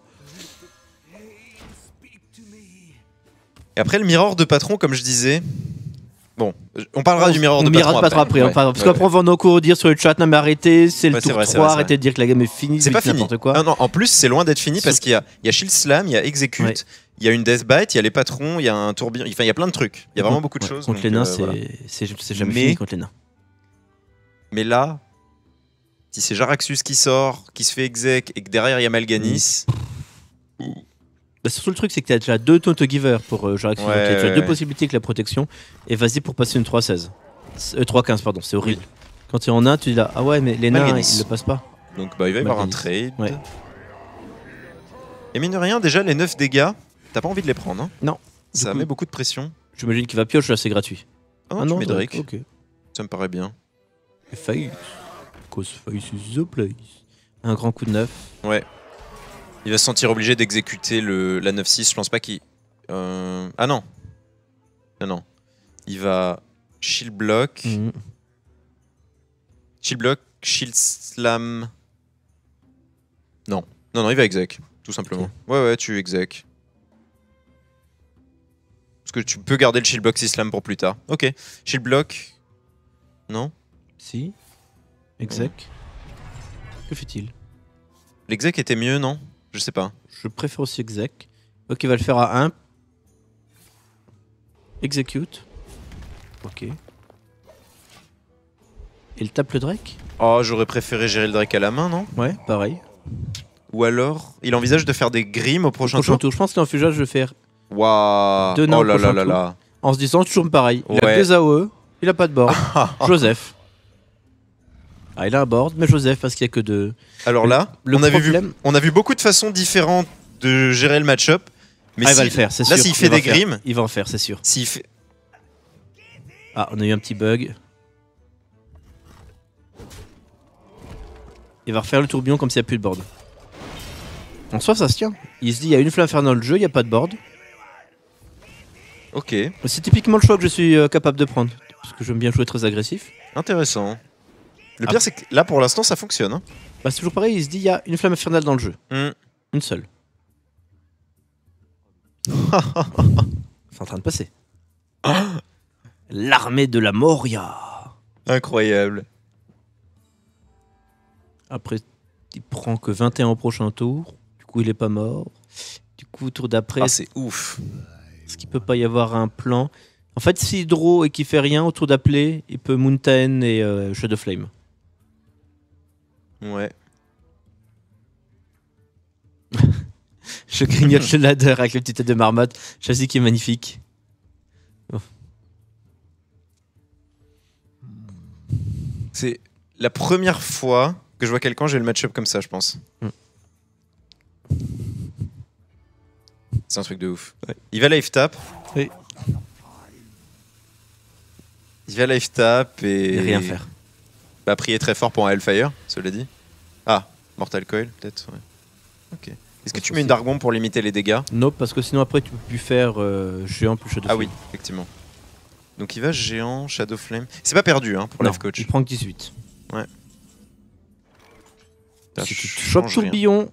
Et après le mirror de Patron, comme je disais. Bon, on parlera du mirror de On Patron mirrora Patron après. Ouais, Parce ouais, qu'après, ouais. on va encore dire sur le chat, non mais arrêtez, c'est le Ouais, c'est tour vrai, 3, c'est vrai, c'est arrêtez de dire que la game est finie, C'est pas fini. n'importe quoi. Ah non, en plus, c'est loin d'être fini parce Surtout- qu'il y a Shield Slam, il y a Execute, Ouais. il y a une Deathbite, il y a les patrons, il y a un tourbillon. Enfin, il y a plein de trucs. Il y a vraiment beaucoup de Ouais, choses. Contre donc, les nains, voilà. c'est jamais Mais- fini contre les nains. Mais là, si c'est Jaraxxus qui sort, qui se fait exec et que derrière il y a Malganis. Bah, surtout le truc, c'est que tu as déjà 2 Taunt Giver pour Jaraxxus. Ouais, Donc, il y a déjà ouais, 2 ouais. possibilités avec la protection. Et vas-y pour passer une 3-16. 3-15, pardon, c'est horrible. Quand tu es en 1, tu dis là, ah ouais, mais les nains, Malganis. ils le passent pas. Donc bah, il va y avoir un Malganis. trade. Ouais. Et mine de rien, déjà les 9 dégâts, t'as pas envie de les prendre. Hein. Non. Ça Du coup- met beaucoup de pression. J'imagine qu'il va pioche, là, c'est gratuit. Ah non, tu mets Drake. Ok. Ça me paraît bien. Et Face. Cause Face is the place. Un grand coup de 9. Ouais. Il va se sentir obligé d'exécuter la 9-6. Je pense pas qu'il. Ah non. Non. Il va shield block. Mhm. Shield block, shield slam. Non, il va exec, tout simplement. Ouais, tu exec. Parce que tu peux garder le shield block si slam pour plus tard. Ok, shield block. Non. Si. Exec. Que fait-il? L'exec était mieux, non? Je sais pas. Je préfère aussi exec. Ok, il va le faire à 1. Execute. Ok. Et il tape le Drake? Oh, j'aurais préféré gérer le Drake à la main, non? Ouais, pareil. Ou alors, il envisage de faire des grims au prochain tour. Je pense qu'en fugage, je vais faire Waouh. Deux nains Oh au là là prochain là tour. là. en se disant toujours pareil. Il a Ouais. 2 AOE, il a pas de board. Joseph. Ah, il a un board, mais Joseph, parce qu'il y a que 2. Alors là, Le on problème- a vu beaucoup de façons différentes de gérer le match-up. Mais Ah, il va si- le faire, c'est là, sûr. s'il fait Il va des faire. grims, Il va en faire, c'est sûr. s'il fait. Ah, on a eu un petit bug. Il va refaire le tourbillon comme s'il n'y a plus de board. En soi, ça se tient. Il se dit, il y a une flamme infernale dans le jeu, il n'y a pas de board. Ok, C'est typiquement le choix que je suis capable de prendre. Parce que j'aime bien jouer très agressif. intéressant. Le Ah. pire, c'est que là, pour l'instant, ça fonctionne. Hein. Bah, c'est toujours pareil, il se dit, il y a une flamme infernale dans le jeu. Hmm. Une seule. C'est en train de passer. L'armée de la Moria. Incroyable. Après, il prend que 21 au prochain tour. Du coup, il est pas mort. Du coup, tour d'après, Ah, c'est ouf. est-ce qu'il peut pas y avoir un plan? En fait, s'il draw et qu'il fait rien au tour d'appelé, il peut Mountain et Shadow Flame. Ouais. Je grignote le ladder avec le petit tête de marmotte. Chassis qui est magnifique. C'est la première fois que je vois quelqu'un j'ai le match-up comme ça, je pense. Hmm. C'est un truc de ouf. Il va live tap. Oui. Il va live tap et. Et rien faire. Bah, prier très fort pour un Hellfire, cela dit. Ah, Mortal Coil, peut-être. Ouais. Ok. Est-ce que tu mets une Dark Bomb pour limiter les dégâts? Non, parce que sinon après tu peux plus faire géant plus Shadow Ah Flame. oui, effectivement. Donc il va géant, Shadow Flame. C'est pas perdu hein, pour Non, Life Coach. il prend que 18. Ça Si tu change chopes rien. tourbillon.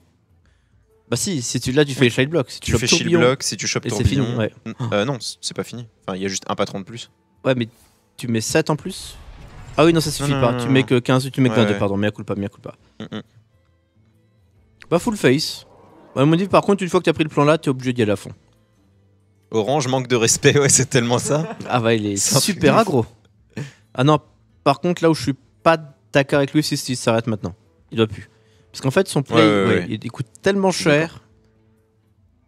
Bah si tu l'as, tu fais Shield Block. Si Tu chopes fais shield tourbillon- block si tu chopes et c'est tourbillon. fini, ouais. Non, c'est pas fini. Enfin, il y a juste un patron de plus. Ouais, mais tu mets 7 en plus. Ah oui, non, ça suffit Non, pas. non, Tu non, mets non. que 15, tu mets que Ouais, 22, ouais. pardon. Mea culpa, mea culpa. Mm, mm. Bah, full face. Bah, on dit, par contre, une fois que t'as pris le plan là, t'es obligé d'y aller à fond. Orange manque de respect, ouais, c'est tellement ça. Ah, bah, il est C'est un truc super de ouf. aggro. Ah non, par contre, là où je suis pas d'accord avec lui, c'est s'il s'arrête maintenant. Il doit plus. Parce qu'en fait, son play, Ouais. il coûte tellement cher.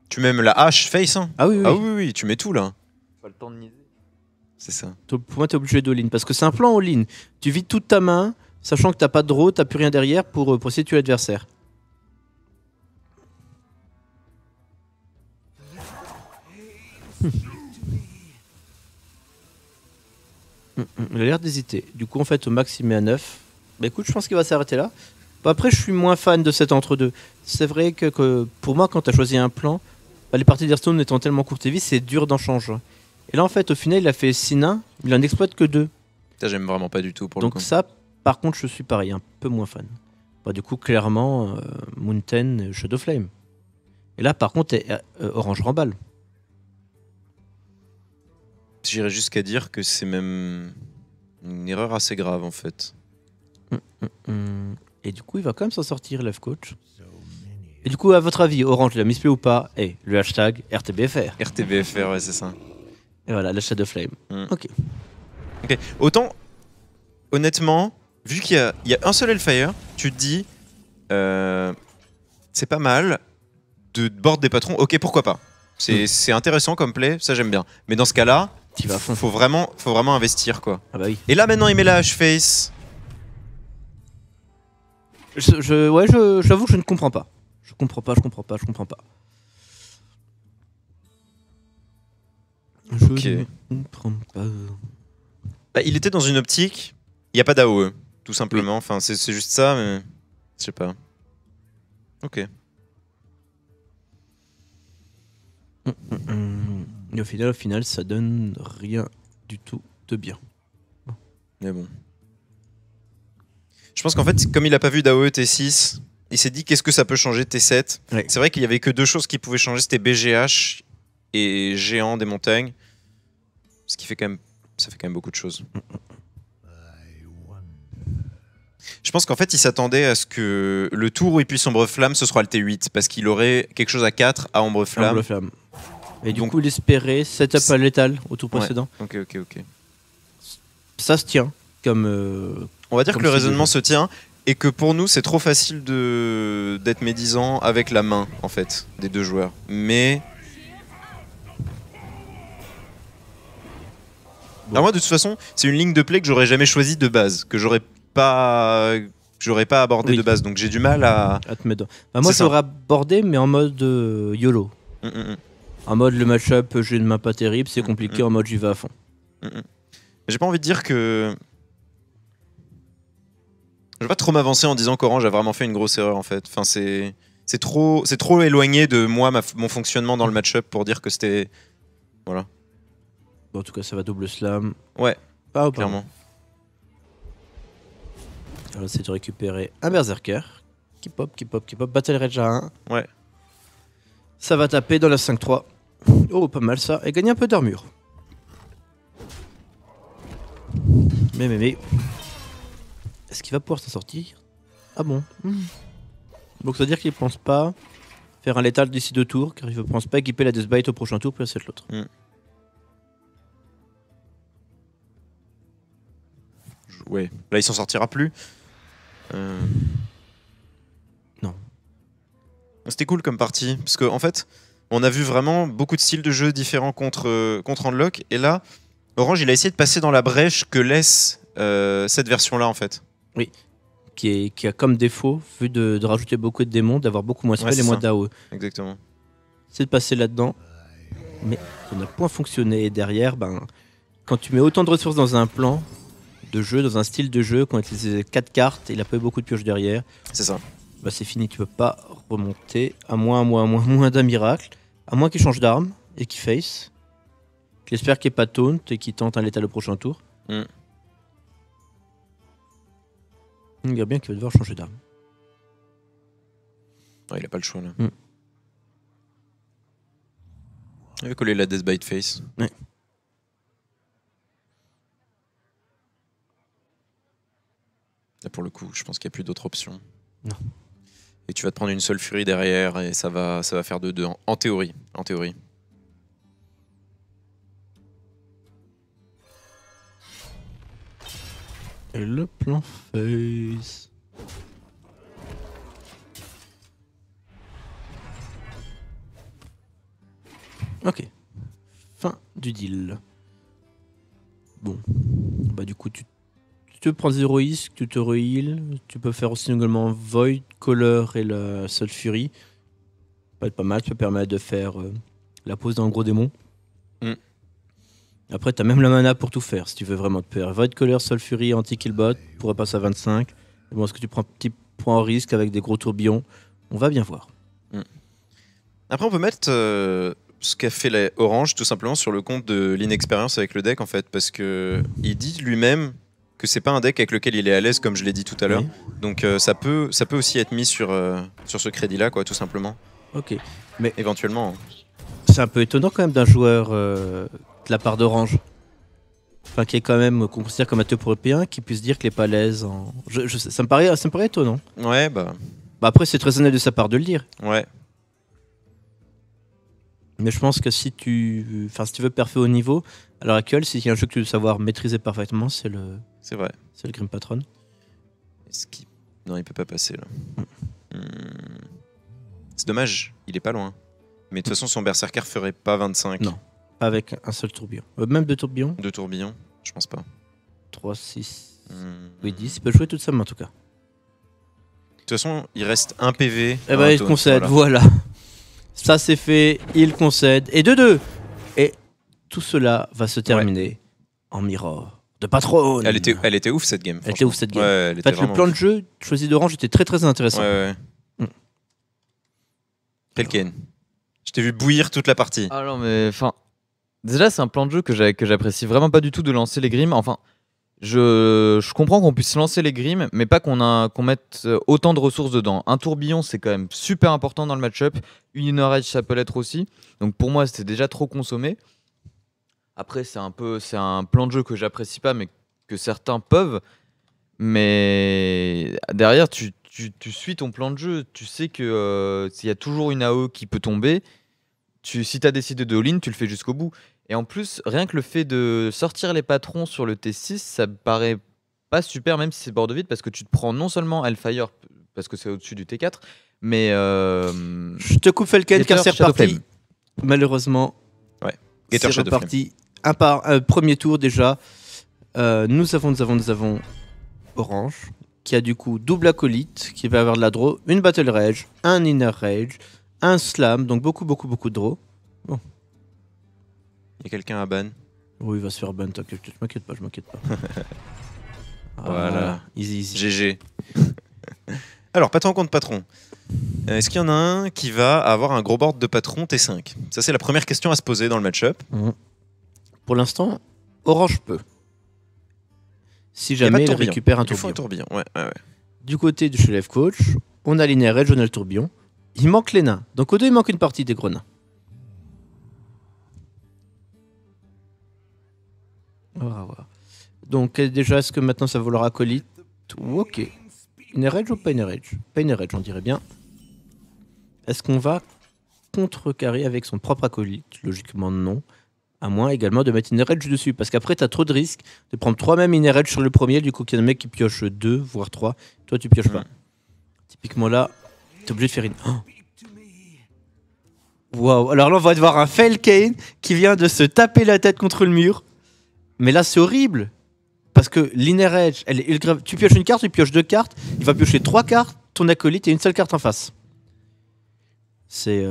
Tu mets même la hache face, hein. Ah oui, oui. Ah oui, tu mets tout là. Pas le temps de miser. C'est ça. Pour moi, t'es obligé d'all-in. Parce que c'est un plan all-in. Tu vides toute ta main, sachant que t'as pas de draw, t'as plus rien derrière pour essayer de tuer l'adversaire. Il a l'air d'hésiter. Du coup, en fait, au max, il met à 9. Bah écoute, je pense qu'il va s'arrêter là. Bah, après, je suis moins fan de cet entre-deux. C'est vrai que pour moi, quand tu as choisi un plan, bah, les parties d'Hearthstone étant tellement courtes et vives, c'est dur d'en changer. Et là, en fait, au final, il a fait 6 nains, il en exploite que 2. Ça, j'aime vraiment pas du tout pour le Donc coup. ça, par contre, je suis pareil, un peu moins fan. Bah, du coup, clairement, Mountain, Shadow Flame. Et là, par contre, Orange remballe. J'irais jusqu'à dire que c'est même une erreur assez grave en fait. Et du coup, il va quand même s'en sortir, Left Coach. Et du coup, à votre avis, Orange, il a misplay ou pas? Et le hashtag RTBFR. RTBFR, ouais, c'est ça. Et voilà, la Shadow Flame. Ok. Ok. Autant, honnêtement, vu qu'il y a un seul Hellfire, tu te dis, c'est pas mal de board des patrons. Ok, pourquoi pas. C'est intéressant comme play, ça j'aime bien. Mais dans ce cas-là, Tu vas à fond. faut vraiment investir quoi. Ah bah oui. Et là maintenant il met la H-Face. J'avoue que je ne comprends pas. Je comprends pas. Je Ok. ne comprends pas. Bah, il était dans une optique, il n'y a pas d'AOE, tout simplement. Enfin, c'est juste ça, mais je sais pas. Ok. Et au final, ça donne rien du tout de bien. Mais bon. Je pense qu'en fait, comme il a pas vu d'AOE T6, il s'est dit qu'est-ce que ça peut changer T7. Ouais. C'est vrai qu'il y avait que deux choses qui pouvaient changer, c'était BGH et Géant des montagnes. Ce qui fait quand même, ça fait quand même beaucoup de choses. Je pense qu'en fait, il s'attendait à ce que le tour où il puisse Ombre Flamme, ce sera le T8, parce qu'il aurait quelque chose à 4 à Ombre Flamme. Ombre Flamme. Et du Donc- coup, il espérait setup à létal au tour Ouais. précédent. Ok. Ça se tient comme. On va dire Comme que le style de raisonnement jeu. se tient et que pour nous, c'est trop facile d'être médisant avec la main, en fait, des deux joueurs. Mais. Bon. Alors moi, de toute façon, c'est une ligne de play que j'aurais jamais choisie de base, que j'aurais pas abordé Oui. de base. Donc j'ai du mal à. à te mettre. Bah, moi, C'est ça. j'aurais abordé, mais en mode YOLO. Mm. En mode le match-up, j'ai une main pas terrible, c'est compliqué, en mode j'y vais à fond. J'ai pas envie de dire que. Je vais pas trop m'avancer en disant qu'Orange a vraiment fait une grosse erreur en fait. Enfin, c'est trop éloigné de moi, mon fonctionnement dans le match-up pour dire que c'était. Voilà, Bon, en tout cas, ça va double slam. Ouais, Pas clairement. Alors, c'est de récupérer un Berserker. Qui pop. Battle Rage à 1. Ouais. Ça va taper dans la 5-3. Oh, pas mal ça. Et gagner un peu d'armure. Mais. Est-ce qu'il va pouvoir s'en sortir? Ah bon. Donc, ça veut dire qu'il pense pas faire un létal d'ici 2 tours, car il ne pense pas équiper la Deathbite au prochain tour, puis c'est l'autre. Ouais. Là, il s'en sortira plus. Non. C'était cool comme partie, parce qu'en fait, on a vu vraiment beaucoup de styles de jeu différents contre Handlock, et là, Orange, il a essayé de passer dans la brèche que laisse cette version-là, en fait. Qui a comme défaut, vu de rajouter beaucoup de démons, d'avoir beaucoup moins de spells c'est et moins ça. d'AOE. Exactement. C'est de passer là-dedans. Mais ça n'a point fonctionné. Et derrière, quand tu mets autant de ressources dans un plan de jeu, dans un style de jeu, quand il utilisé 4 cartes, il a pas eu beaucoup de pioches derrière, C'est ça. c'est fini. Tu peux pas remonter, à moins d'un miracle, à moins qu'il change d'arme et qu'il face. Qu'il espère qu'il n'y ait pas de taunt et qu'il tente un létal au prochain tour. Il y a bien qu'il va devoir changer d'arme. Ouais, il a pas le choix, là. Mm. Il va coller la Deathbite Face. Ouais. Là, pour le coup, je pense qu'il n'y a plus d'autre option. Non. Et tu vas te prendre une seule furie derrière et ça va faire 2-2 en théorie. En théorie. Et le plan face. Ok. Fin du deal. Bon. Bah du coup tu te prends 0 risque, tu te re-heal. Tu peux faire aussi également Void, Color et la Soul Fury. Ça peut être pas mal, ça peut permettre de faire la pose d'un gros démon. Après t'as même la mana pour tout faire si tu veux vraiment te faire. Void, Color, Soul Fury, anti-killbot, pourrait passer à 25. Mais bon, est-ce que tu prends un petit point en risque avec des gros tourbillons? On va bien voir. Après, on peut mettre ce qu'a fait la Orange tout simplement sur le compte de l'inexpérience avec le deck en fait, parce que il dit lui-même que c'est pas un deck avec lequel il est à l'aise, comme je l'ai dit tout à l'heure. Oui. Donc ça peut aussi être mis sur ce crédit-là, quoi, tout simplement. Ok. Mais Éventuellement. c'est un peu étonnant quand même d'un joueur de la part d'Orange. Enfin, qui est quand même qu'on considère comme un top européen, qui puisse dire qu'il est pas à l'aise. Ça me paraît étonnant. Ouais, bah Après, c'est très honnête de sa part de le dire. ouais. Mais je pense que si tu veux perfer au niveau, à l'heure actuelle, s'il y a un jeu que tu veux savoir maîtriser parfaitement, c'est le C'est vrai. Grim Patron. Est-ce qu'il- Non, il peut pas passer là. C'est dommage, il est pas loin. Mais de toute façon, son Berserker ferait pas 25. Non. Pas avec un seul tourbillon. Même deux tourbillons. 2 tourbillons, je pense pas. 3, 6, Hmm. 8, 10. Il peut jouer toute sa main en tout cas. De toute façon, il reste un PV. Eh ben, il concède, voilà. Ça c'est fait, il concède. Et 2-2. Et tout cela va se terminer en mirror de Patron. Elle était ouf cette game. Elle était ouf, cette game. Ouais, elle En était fait, le vraiment plan ouf. de jeu choisi d'Orange était très très intéressant. Ouais. Pelken. Je t'ai vu bouillir toute la partie. Ah non, mais enfin. Déjà, c'est un plan de jeu que j'apprécie vraiment pas du tout de lancer les grims. Enfin, je comprends qu'on puisse lancer les grims, mais pas qu'on mette autant de ressources dedans. Un tourbillon, c'est quand même super important dans le match-up. Une Inner Edge, ça peut l'être aussi. Donc pour moi, c'était déjà trop consommé. Après, c'est un plan de jeu que j'apprécie pas, mais que certains peuvent. Mais derrière, tu suis ton plan de jeu. Tu sais que s'il y a toujours une AO qui peut tomber, si tu as décidé de all-in, tu le fais jusqu'au bout. Et en plus, rien que le fait de sortir les patrons sur le T6, ça me paraît pas super, même si c'est bord de vide, parce que tu te prends non seulement Hellfire, parce que c'est au-dessus du T4, mais Je te coupe Falken Gator, car c'est reparti. Shadowflame. Malheureusement, Gator c'est Shadowflame. reparti. Premier tour déjà. Nous avons Orange qui a du coup double acolyte, qui va avoir de la draw, une Battle Rage, un Inner Rage, un Slam, donc beaucoup de draw. Il y a quelqu'un à ban. Oui, il va se faire ban, t'inquiète, je m'inquiète pas. Voilà. Easy. GG. Alors, patron contre patron. Est-ce qu'il y en a un qui va avoir un gros board de patron T5? Ça, c'est la première question à se poser dans le match-up. Pour l'instant, Orange peut. Si Il y a pas jamais de il tourbillon. récupère un Il lui faut tourbillon. un tourbillon. Ouais. Du côté du Chef Coach, on a l'Inner Edge, on a le tourbillon. Il manque les nains. Donc aux deux, il manque une partie des gros nains. On va voir. Donc déjà, est-ce que maintenant ça vaut leur acolyte? Ok. Inner Edge ou pas Inner Edge? Pas Inner Edge, on dirait bien. Est-ce qu'on va contrecarrer avec son propre acolyte? Logiquement non. À moins également de mettre Inner Edge dessus. Parce qu'après, t'as trop de risques de prendre 3 mêmes Inner Edge sur le premier. Du coup, il y a un mec qui pioche 2, voire 3. Toi, tu pioches pas. Typiquement là, t'es obligé de faire une... Waouh. Alors là, on va devoir un Falken qui vient de se taper la tête contre le mur. Mais là, c'est horrible. Parce que l'Inner Edge, tu pioches une carte, tu pioches 2 cartes. Il va piocher 3 cartes, ton acolyte et une seule carte en face. C'est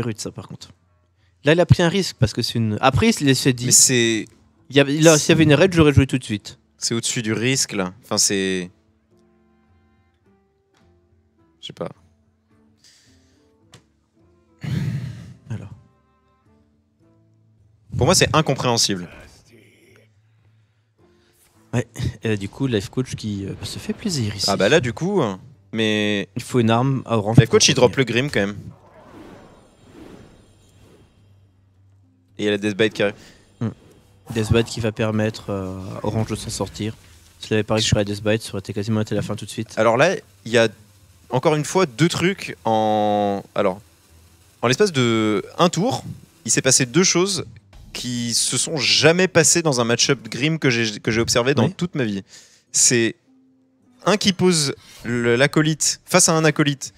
rude ça par contre. Là il a pris un risque parce que c'est une... Après il s'est dit... Mais c'est... S'il y avait une raid, j'aurais joué tout de suite. C'est au-dessus du risque, là. Enfin, c'est... Je sais pas. Alors. Pour moi, c'est incompréhensible. Ouais. Et du coup, Life Coach qui se fait plaisir ici. Ah bah là, du coup... Mais... Il faut une arme à orange. Life Coach, il drop le Grim, quand même. Et il y a la Deathbite qui arrive. Deathbite qui va permettre à Orange de s'en sortir. S'il avait pas récupéré Deathbite, ça aurait été quasiment été la fin tout de suite. Alors là, il y a encore une fois 2 trucs en... Alors, en l'espace de un tour, il s'est passé 2 choses qui se sont jamais passés dans un match-up Grim que j'ai observé dans Oui. toute ma vie. C'est un qui pose l'acolyte face à un acolyte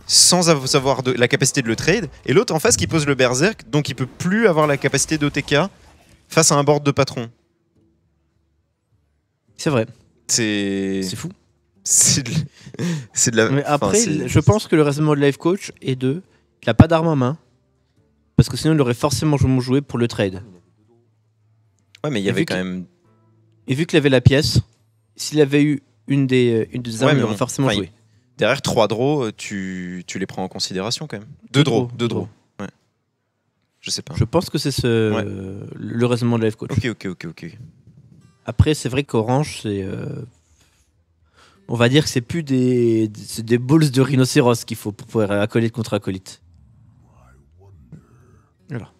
sans avoir la capacité de le trade, et l'autre en face qui pose le berserk, donc il peut plus avoir la capacité d'OTK face à un board de patron. C'est vrai, C'est c'est fou. c'est de la. Mais après, c'est- je pense que le raisonnement de Life Coach est de qu'il n'a pas d'arme en main. Parce que sinon, il aurait forcément joué pour le trade. Ouais, mais il y Et avait vu quand qu'il- même. Et vu qu'il avait la pièce, s'il avait eu une des armes, mais il aurait bon, forcément enfin, joué. Derrière 3 draws, tu les prends en considération quand même. 2 draws. 2 draws. Ouais. Je sais pas. Je pense que c'est le raisonnement de Life Coach. Ok. Après, c'est vrai qu'Orange, c'est. On va dire que c'est plus c'est des balls de rhinocéros qu'il faut pour pouvoir acolyte contre acolyte. Voilà.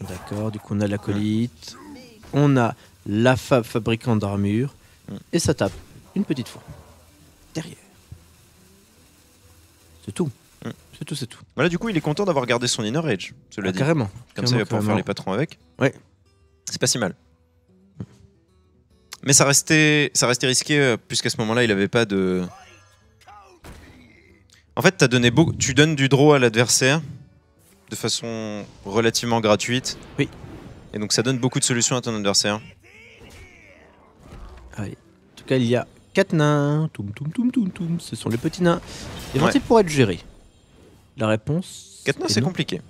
D'accord, du coup on a l'acolyte, on a la fabricante d'armure, et ça tape une petite fois. Derrière. C'est tout. C'est tout. Voilà, du coup, il est content d'avoir gardé son Inner Edge, cela Ah, dit. carrément. Comme ça, il va pouvoir faire les patrons avec. Ouais. C'est pas si mal. Mais ça restait risqué, puisqu'à ce moment-là, il avait pas de. En fait, tu donnes du draw à l'adversaire de façon relativement gratuite. Oui. Et donc, ça donne beaucoup de solutions à ton adversaire. Allez. En tout cas, il y a 4 nains. Toum, toum, toum, toum, toum. Ce sont les petits nains. Et vont-ils pour être gérés? La réponse. 4 nains, est c'est non. compliqué.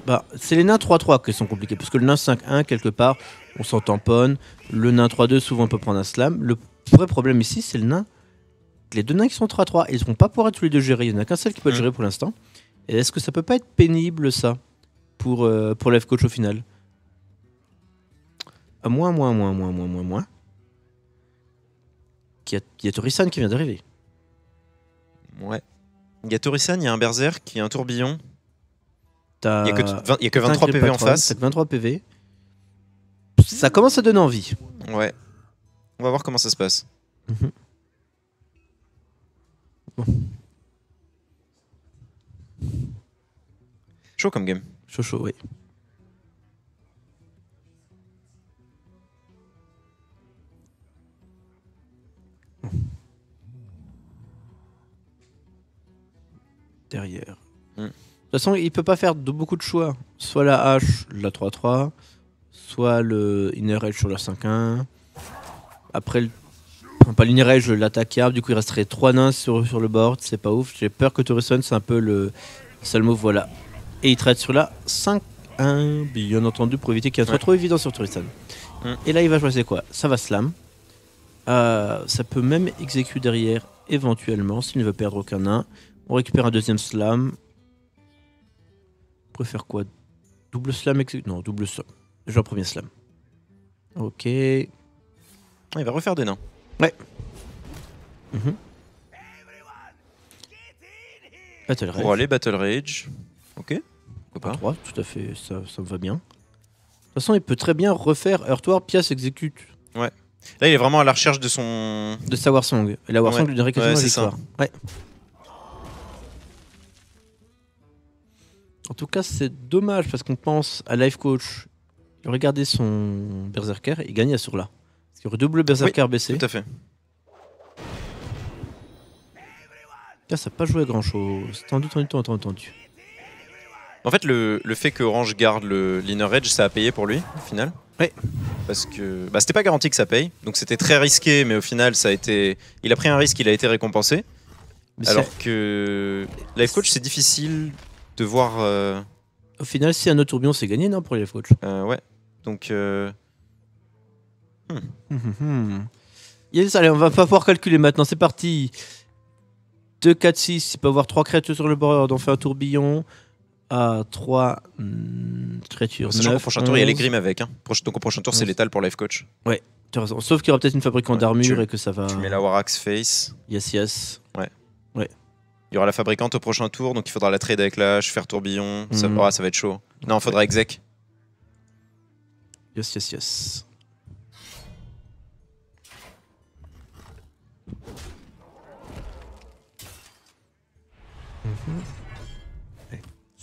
Bah, c'est les nains 3-3 qui sont compliqués. Parce que le nain 5-1, quelque part, on s'en tamponne. Le nain 3-2, souvent, on peut prendre un slam. Le vrai problème ici, c'est le nain. Les deux nains qui sont 3-3, ils vont pas pouvoir être tous les deux gérés. Il n'y en a qu'un seul qui peut être géré pour l'instant. Et est-ce que ça peut pas être pénible, ça, pour Life Coach au final? À moins. Il y a Torisan qui vient d'arriver. Ouais. Il y a Torisan, il y a un Berserk, il y a un tourbillon. Il T'as y a que 23 PV en face. T'as que 23 PV. Ça commence à donner envie. Ouais. On va voir comment ça se passe. Mhm. Bon. Chaud comme game. Chaud, oui. Derrière. De toute façon, il peut pas faire beaucoup de choix. Soit la hache, la 3-3, soit le Inner Edge sur la 5-1. Après, enfin, pas l'Inner Edge, l'attaque arbre. Du coup, il resterait 3 nains sur le board. C'est pas ouf. J'ai peur que Torison, c'est un peu le seul move. Voilà. Et il traite sur la 5-1, bien entendu, pour éviter qu'il y ait trop évident sur Torison. Et là, il va choisir quoi? Ça va slam. Ça peut même exécuter derrière, éventuellement, s'il ne veut perdre aucun nain. On récupère un deuxième slam. On préfère quoi? Double slam Non, double slam. Déjà un premier slam. Ok. Il va refaire des nains. Ouais. Battle Pour aller Battle Rage. Ok. Pas 3, tout à fait, ça me va bien. De toute façon, il peut très bien refaire Earthward, pièce, exécute. Ouais. Là, il est vraiment à la recherche de son. De sa Warsong. Et la Warsong lui donnerait quasiment la c'est ça. victoire. Ouais. En tout cas, c'est dommage parce qu'on pense à Life Coach. Il aurait gardé son Berserker et il gagnait sur là. Parce qu'il y aurait double Berserker BC. Tout à fait. Là, ça n'a pas joué à grand chose. Tendu. En fait, le fait que Orange garde l'Inner Edge, ça a payé pour lui, au final. Ouais. Parce que c'était pas garanti que ça paye. Donc c'était très risqué, mais au final, ça a été. Il a pris un risque, il a été récompensé. Mais Alors que Life Coach, c'est difficile de voir. au final, si un autre tourbillon, c'est gagné, non, pour les Life Coach? Ouais. Donc. Yes, allez, on va pas pouvoir calculer maintenant. C'est parti. 2, 4, 6. Il peut avoir 3 créatures sur le board. On fait un tourbillon. À 3 créatures. Sachant qu'au 9, prochain tour, il y a les 11. grimes avec. Hein. Donc au prochain tour, c'est 11. létal pour Life Coach. T'as raison. Sauf qu'il y aura peut-être une fabricante d'armure et que ça va. Tu mets la Warax Face. Yes. Il y aura la fabricante au prochain tour, donc il faudra la trade avec la hache, faire tourbillon. Ça va être chaud. Non, il faudra exec. Yes.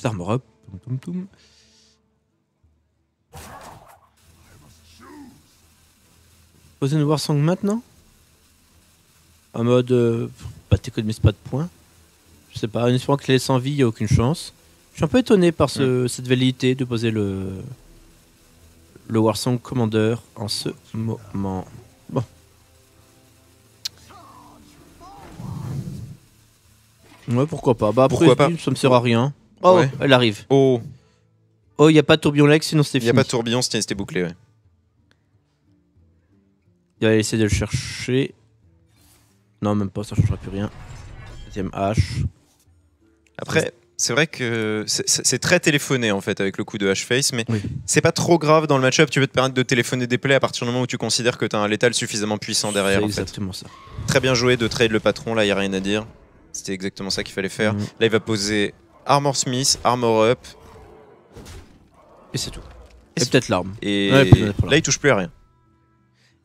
Armor up. Toum, toum, toum. Poser une Warsong maintenant. En mode. Bah, t'économises pas de points. Je sais pas, en espérant que les sans vie, il n'y a aucune chance. Je suis un peu étonné par cette velléité de poser le Warsong Commander en ce moment. Bon. Ouais, pourquoi pas. Bah, après, Pourquoi pas. ça me sert à rien. Oh, Ouais. elle arrive. Oh, Oh, il n'y a pas de tourbillon Lex, sinon c'était il n'y a fini. pas de tourbillon, c'était bouclé. Ouais. Il va essayer de le chercher. Non, même pas, ça ne changera plus rien. Deuxième H. Après, c'est vrai que c'est très téléphoné en fait avec le coup de H-Face, mais Oui. c'est pas trop grave dans le match-up. Tu veux te permettre de téléphoner des plays à partir du moment où tu considères que tu as un létal suffisamment puissant derrière. C'est En fait. exactement ça. Très bien joué de trade le patron, là, il n'y a rien à dire. C'était exactement ça qu'il fallait faire. Mhm. Là, il va poser Armor Smith, Armor Up, Et c'est tout. Et Et c'est peut-être l'arme. et Ouais, puis on est pas là. là, il touche plus à rien.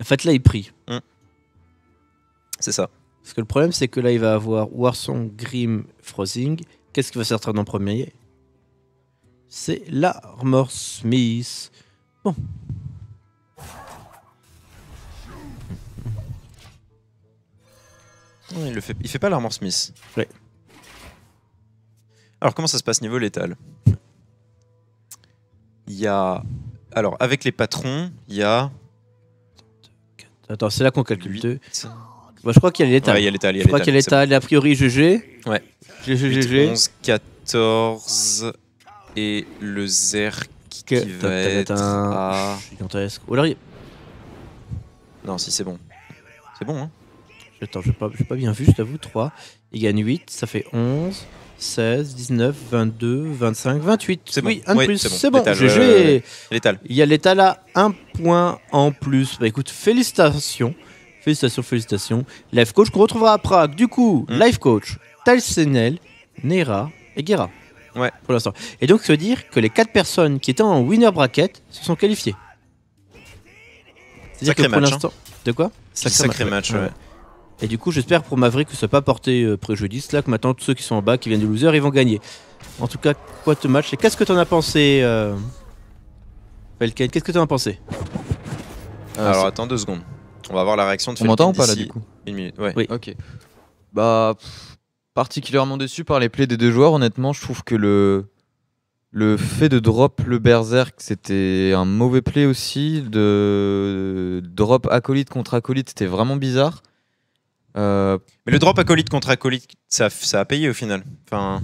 En fait, là, il prie. C'est ça. Parce que le problème, c'est que là, il va avoir Warsong, Grim, Frozing. Qu'est-ce qui va sortir en premier? C'est l'Armor Smith. Bon. Non, il fait pas l'Armor Smith. Ouais. Alors, comment ça se passe niveau létal? Il y a. Alors, avec les patrons, il y a. Attends, c'est là qu'on calcule 8. 2. Bah, je crois qu'il y a l'étal. Ouais, il y a létal. Je crois qu'il y a l'étal. A priori, GG. Ouais. GG, 8, GG. 11, 14 et le Zerk qui Que- va t'as peut-être être un à... gigantesque. Ou alors, Non, si c'est bon. C'est bon, hein. attends, j'ai pas bien vu, je t'avoue. 3. Il gagne 8, ça fait 11, 16, 19, 22, 25, 28. C'est bon. Oui, un de Oui, plus. c'est bon. C'est bon. L'étal, GG. Létal. Il y a l'étal à 1 point en plus. Bah écoute, félicitations. Félicitations. Life Coach qu'on retrouvera à Prague. Du coup, Life Coach, Talsenel, Nera et Guerra. Ouais. Pour l'instant. Et donc, ça veut dire que les 4 personnes qui étaient en winner bracket se sont qualifiées. C'est-à-dire Sacré que pour match, l'instant. De quoi Sacré match, ouais. Et du coup, j'espère pour Maverick que ça n'a pas porté préjudice. Là, que maintenant, tous ceux qui sont en bas, qui viennent de loser, ils vont gagner. En tout cas, quoi de match. Et qu'est-ce que t'en as pensé, Falken? Qu'est-ce que t'en as pensé? Alors, attends 2 secondes. On va voir la réaction de On m'entend ou Felkin pas là d'ici du coup? 1 minute. Ouais. Oui. Ok. Bah, particulièrement déçu par les plays des deux joueurs. Honnêtement, je trouve que le fait de drop le Berserk, c'était un mauvais play aussi. De drop acolyte contre acolyte, c'était vraiment bizarre. Mais le drop acolyte contre acolyte, ça a payé au final. Enfin,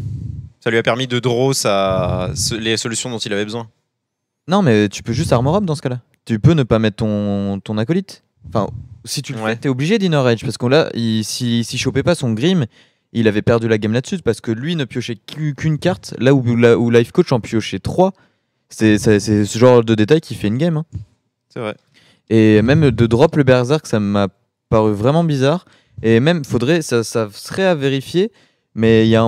ça lui a permis de draw les solutions dont il avait besoin. Non, mais tu peux juste armor up dans ce cas-là. Tu peux ne pas mettre ton acolyte. Enfin, si tu le Ouais. fais, t'es obligé d'inner edge. Parce que là, s'il chopait pas son Grim, il avait perdu la game là-dessus. Parce que lui ne piochait qu'une carte. Là où Life Coach en piochait 3. C'est ce genre de détail qui fait une game. Hein. C'est vrai. Et même de drop le Berserk, ça m'a paru vraiment bizarre. Et même, ça serait à vérifier. Mais il y a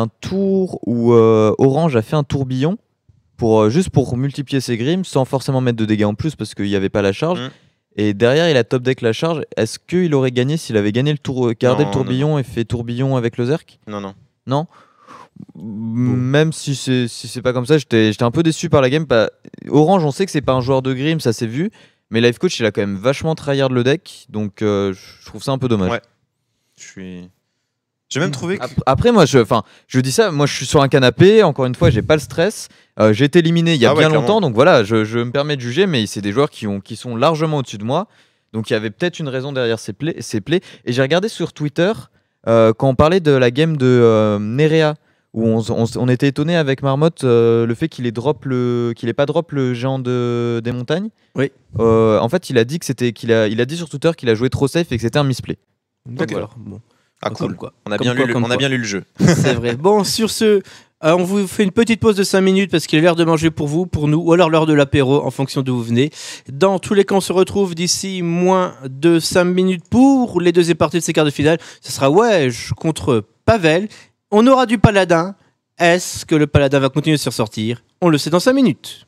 un tour où Orange a fait un tourbillon. Juste pour multiplier ses grims sans forcément mettre de dégâts en plus parce qu'il n'y avait pas la charge. Et derrière, il a top deck la charge. Est-ce qu'il aurait gagné s'il avait gagné gardé Non, le tourbillon et fait tourbillon avec le Zerk? Non. Non. Même si c'est pas comme ça, j'étais un peu déçu par la game. Orange, on sait que c'est pas un joueur de grim, ça s'est vu. Mais Life Coach, il a quand même vachement tryhard le deck. Donc je trouve ça un peu dommage. Ouais. J'ai même trouvé que... Après, moi, je dis ça, moi je suis sur un canapé, encore une fois, j'ai pas le stress. J'ai été éliminé il y a bien clairement. longtemps, donc voilà, je me permets de juger, mais c'est des joueurs qui sont largement au-dessus de moi. Donc il y avait peut-être une raison derrière ces plays. Et j'ai regardé sur Twitter, quand on parlait de la game de Nerea, où on était étonné avec Marmotte le fait qu'il ait pas drop le géant des montagnes. Oui. En fait, il a dit il a dit sur Twitter qu'il a joué trop safe et que c'était un misplay. Donc, D'accord. voilà. Bon. Ah Comme cool. quoi. On a Comme bien quoi, lu comme quoi. lu le jeu. C'est vrai. Bon, sur ce, on vous fait une petite pause de 5 minutes parce qu'il est l'heure de manger pour vous, pour nous, ou alors l'heure de l'apéro en fonction d'où vous venez. Dans tous les cas, on se retrouve d'ici moins de 5 minutes pour les deuxièmes parties de ces quarts de finale. Ce sera Wedge contre Pavel. On aura du paladin. Est-ce que le paladin va continuer de se ressortir? On le sait dans 5 minutes.